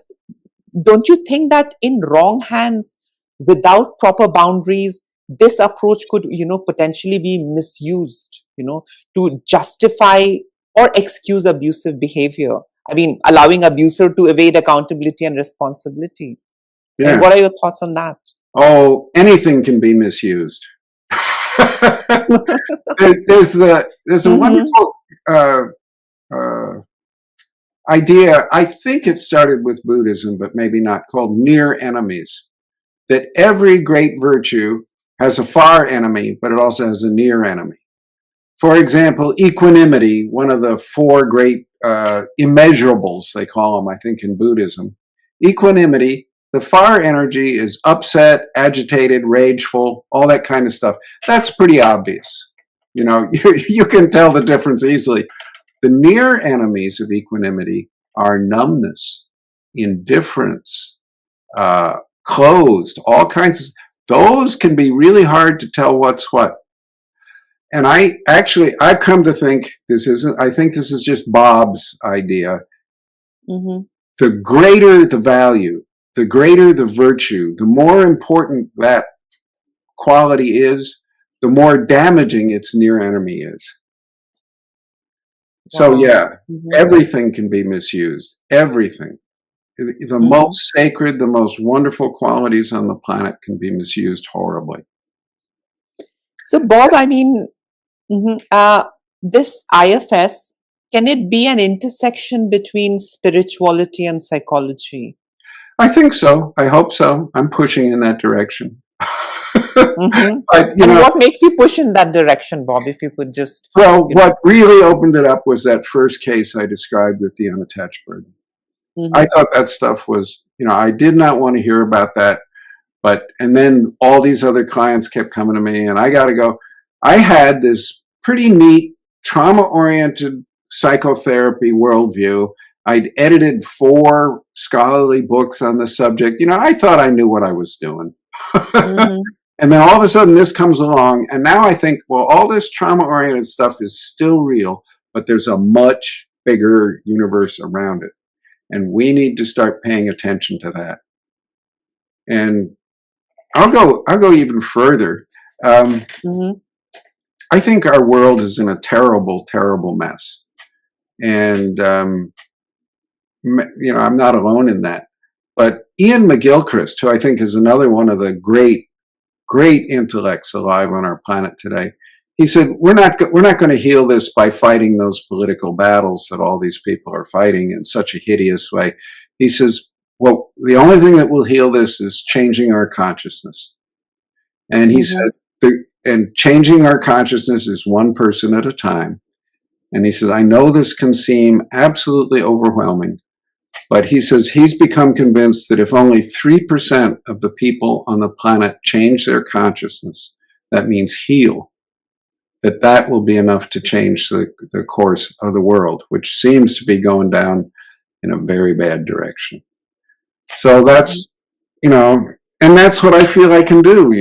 A: don't you think that in wrong hands, without proper boundaries, this approach could, potentially be misused, to justify or excuse abusive behavior? I mean, allowing abuser to evade accountability and responsibility.
B: Yeah.
A: And what are your thoughts on that?
B: Oh, anything can be misused. there's a wonderful idea. I think it started with Buddhism, but maybe not, called near enemies. That every great virtue has a far enemy, but it also has a near enemy. For example, equanimity, one of the four great immeasurables, they call them, I think, in Buddhism. Equanimity, the far energy is upset, agitated, rageful, all that kind of stuff. That's pretty obvious. You can tell the difference easily. The near enemies of equanimity are numbness, indifference, closed, all kinds of, those can be really hard to tell what's what. And I've come to think I think this is just Bob's idea. The greater the value, the greater the virtue, the more important that quality is, the more damaging its near enemy is. So everything can be misused. Everything. The most sacred, the most wonderful qualities on the planet can be misused horribly.
A: So, Bob, this IFS, can it be an intersection between spirituality and psychology?
B: I think so. I hope so. I'm pushing in that direction.
A: But, what makes you push in that direction, Bob, if you could just...
B: Well, what really opened it up was that first case I described with the unattached burden. I thought that stuff was, I did not want to hear about that. And then all these other clients kept coming to me, and I got to go. I had this pretty neat trauma-oriented psychotherapy worldview. I'd edited 4 scholarly books on the subject. I thought I knew what I was doing. And then all of a sudden this comes along, and now I think, well, all this trauma-oriented stuff is still real, but there's a much bigger universe around it. And we need to start paying attention to that. And I'll go even further. I think our world is in a terrible, terrible mess. And, I'm not alone in that. But Ian McGilchrist, who I think is another one of the great, great intellects alive on our planet today, he said, we're not going to heal this by fighting those political battles that all these people are fighting in such a hideous way. He says, well, the only thing that will heal this is changing our consciousness. And he said, and changing our consciousness is one person at a time. And he says, I know this can seem absolutely overwhelming, but he says he's become convinced that if only 3% of the people on the planet change their consciousness, that means heal, that will be enough to change the course of the world, which seems to be going down in a very bad direction. So that's, and that's what I feel I can do.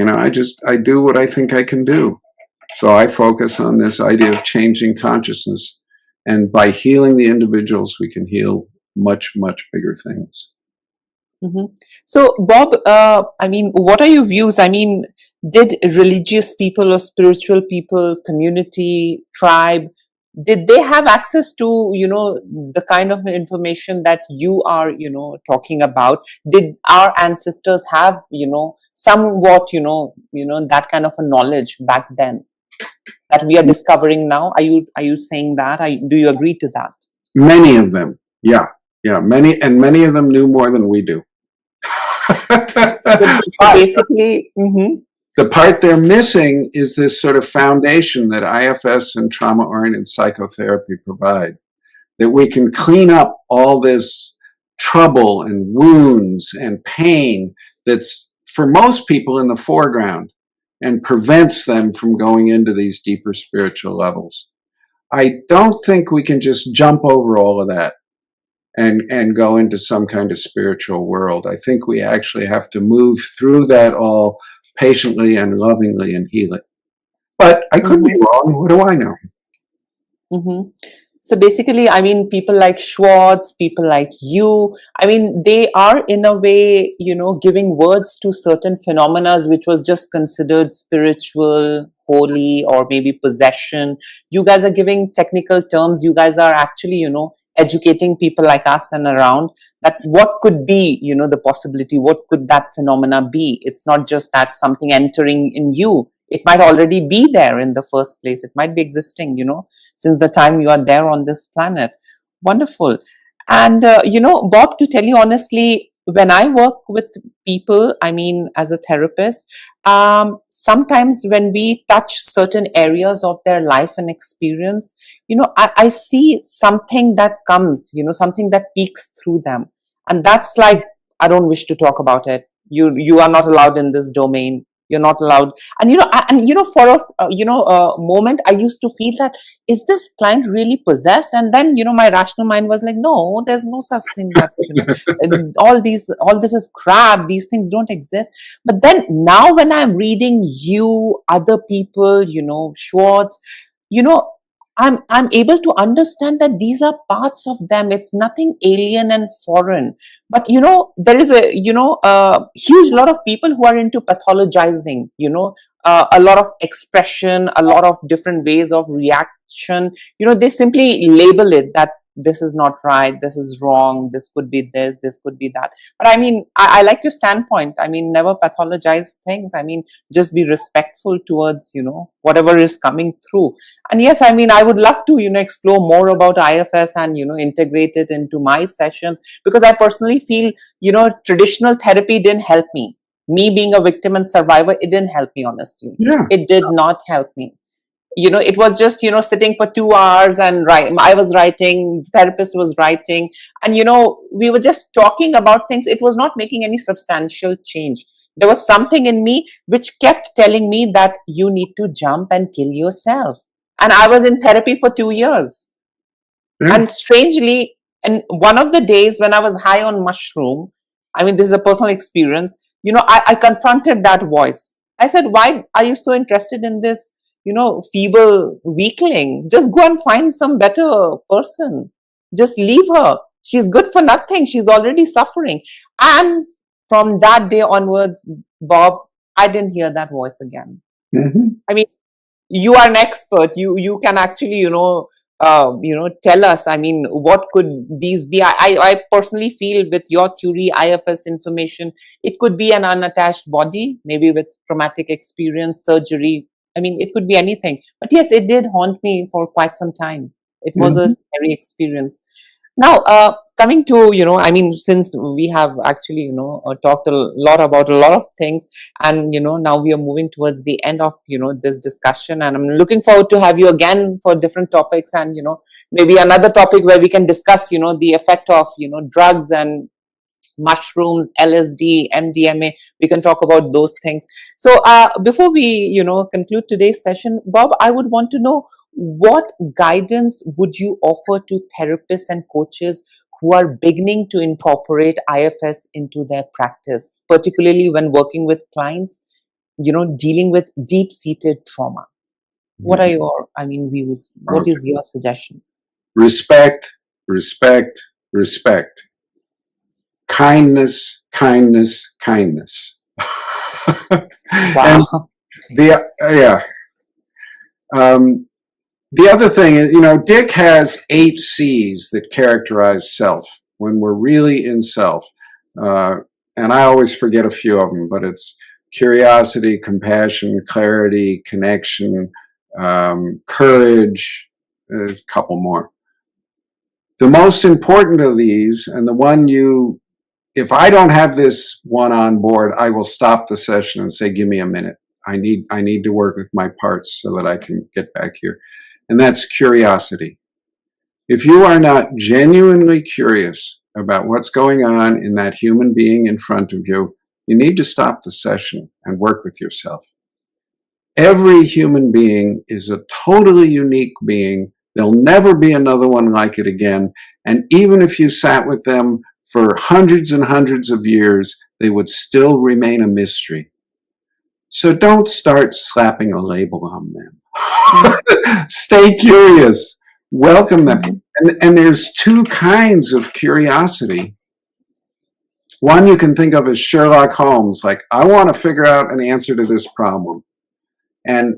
B: I do what I think I can do. So I focus on this idea of changing consciousness. And by healing the individuals, we can heal much, much bigger things.
A: Mm-hmm. So, Bob, I mean, what are your views? I mean, did religious people or spiritual people, community, tribe, did they have access to, the kind of information that you are, talking about? Did our ancestors have, somewhat, that kind of a knowledge back then that we are discovering now? Are you saying that? Do you agree to that?
B: Many of them, yeah, many of them knew more than we do.
A: So basically,
B: the part they're missing is this sort of foundation that IFS and trauma-oriented psychotherapy provide, that we can clean up all this trouble and wounds and pain that's, for most people, in the foreground and prevents them from going into these deeper spiritual levels. I don't think we can just jump over all of that and go into some kind of spiritual world. I think we actually have to move through that all patiently and lovingly and heal it. But I could be wrong. What do I know?
A: Mm-hmm. So basically, I mean, people like Schwartz, people like you, I mean, they are in a way, giving words to certain phenomena which was just considered spiritual, holy, or maybe possession. You guys are giving technical terms. You guys are actually, educating people like us and around that what could be, the possibility, what could that phenomena be? It's not just that something entering in you. It might already be there in the first place. It might be existing, since the time you are there on this planet. Wonderful. And, Bob, to tell you honestly, when I work with people, I mean, as a therapist, sometimes when we touch certain areas of their life and experience, I see something that comes, something that peeks through them. And that's like, I don't wish to talk about it. You are not allowed in this domain. You're not allowed. And, for a moment, I used to feel that, is this client really possessed? And then, my rational mind was like, no, there's no such thing that, all this is crap. These things don't exist. But then now when I'm reading you, other people, Schwartz, I'm able to understand that these are parts of them. It's nothing alien and foreign. But there is a huge lot of people who are into pathologizing. A lot of expression, a lot of different ways of reaction. They simply label it that this is not right, this is wrong, this could be this could be that. But I mean, I like your standpoint. I mean, never pathologize things. I mean, just be respectful towards whatever is coming through. And yes, I mean, I would love to explore more about IFS and integrate it into my sessions, because I personally feel traditional therapy didn't help me. Me being a victim and survivor, it didn't help me, honestly.
B: Yeah.
A: It did not help me. It was just sitting for 2 hours and I was writing, the therapist was writing, and we were just talking about things. It was not making any substantial change. There was something in me which kept telling me that you need to jump and kill yourself. And I was in therapy for 2 years.
B: Yeah.
A: And strangely, and one of the days when I was high on mushroom, I mean, this is a personal experience, I confronted that voice. I said, why are you so interested in this, feeble weakling? Just go and find some better person. Just leave her. She's good for nothing. She's already suffering. And from that day onwards, Bob, I didn't hear that voice again.
B: Mm-hmm.
A: I mean, you are an expert. You can actually, tell us, I mean, what could these be? I personally feel with your theory, IFS information, it could be an unattached body, maybe with traumatic experience, surgery. I mean, it could be anything. But yes, it did haunt me for quite some time. It was a scary experience. Now, coming to, I mean, since we have actually, talked a lot about a lot of things, and, now we are moving towards the end of, this discussion, and I'm looking forward to have you again for different topics, and, maybe another topic where we can discuss, the effect of, drugs and mushrooms, LSD, MDMA. We can talk about those things. So before we, conclude today's session, Bob, I would want to know, what guidance would you offer to therapists and coaches who are beginning to incorporate IFS into their practice, particularly when working with clients, dealing with deep-seated trauma? What are your, views? What
B: Okay.
A: is your suggestion?
B: Respect, respect, respect. Kindness, kindness, kindness. And
A: Wow.
B: yeah. The other thing is, Dick has 8 C's that characterize self when we're really in self. And I always forget a few of them, but it's curiosity, compassion, clarity, connection, courage. There's a couple more. The most important of these, and the one if I don't have this one on board, I will stop the session and say, give me a minute. I need to work with my parts so that I can get back here. And that's curiosity. If you are not genuinely curious about what's going on in that human being in front of you, you need to stop the session and work with yourself. Every human being is a totally unique being. There'll never be another one like it again. And even if you sat with them for hundreds and hundreds of years, they would still remain a mystery. So don't start slapping a label on them. Stay curious. Welcome them. And there's 2 kinds of curiosity. One you can think of as Sherlock Holmes, like, I want to figure out an answer to this problem. And,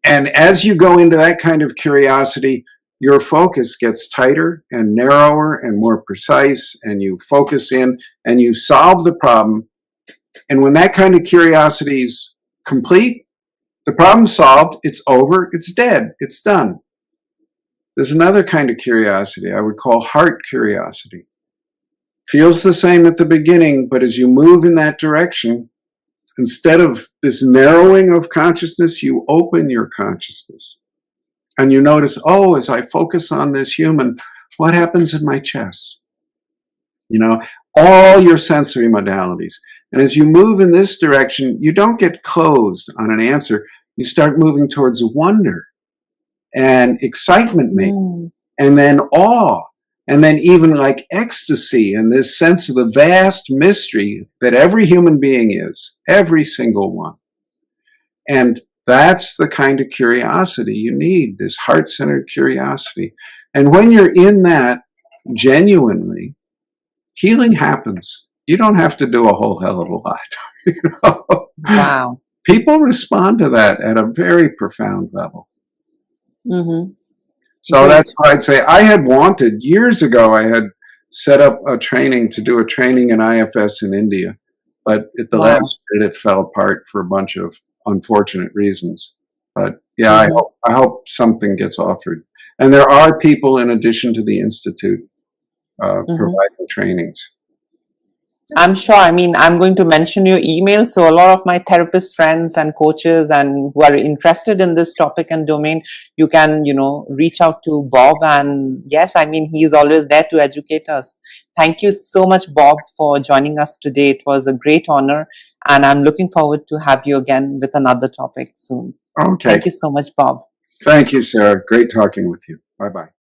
B: and as you go into that kind of curiosity, your focus gets tighter and narrower and more precise, and you focus in and you solve the problem. And when that kind of curiosity is complete, the problem's solved, it's over, it's dead, it's done. There's another kind of curiosity I would call heart curiosity. Feels the same at the beginning, but as you move in that direction, instead of this narrowing of consciousness, you open your consciousness. And you notice, as I focus on this human, what happens in my chest? All your sensory modalities. And as you move in this direction, you don't get closed on an answer. You start moving towards wonder and excitement, maybe, and then awe, and then even like ecstasy and this sense of the vast mystery that every human being is, every single one. And that's the kind of curiosity you need, this heart-centered curiosity. And when you're in that genuinely, healing happens. You don't have to do a whole hell of a lot.
A: Wow.
B: People respond to that at a very profound level. So that's what I'd say. I had wanted, years ago, I had set up a training to do a training in IFS in India. But at the last minute, it fell apart for a bunch of unfortunate reasons. But yeah, I hope something gets offered. And there are people, in addition to the Institute, providing trainings.
A: I'm sure. I'm going to mention your email. So a lot of my therapist friends and coaches and who are interested in this topic and domain, you can, reach out to Bob. And yes, he's always there to educate us. Thank you so much, Bob, for joining us today. It was a great honor. And I'm looking forward to have you again with another topic soon.
B: Okay.
A: Thank you so much, Bob.
B: Thank you, Sarah. Great talking with you. Bye-bye.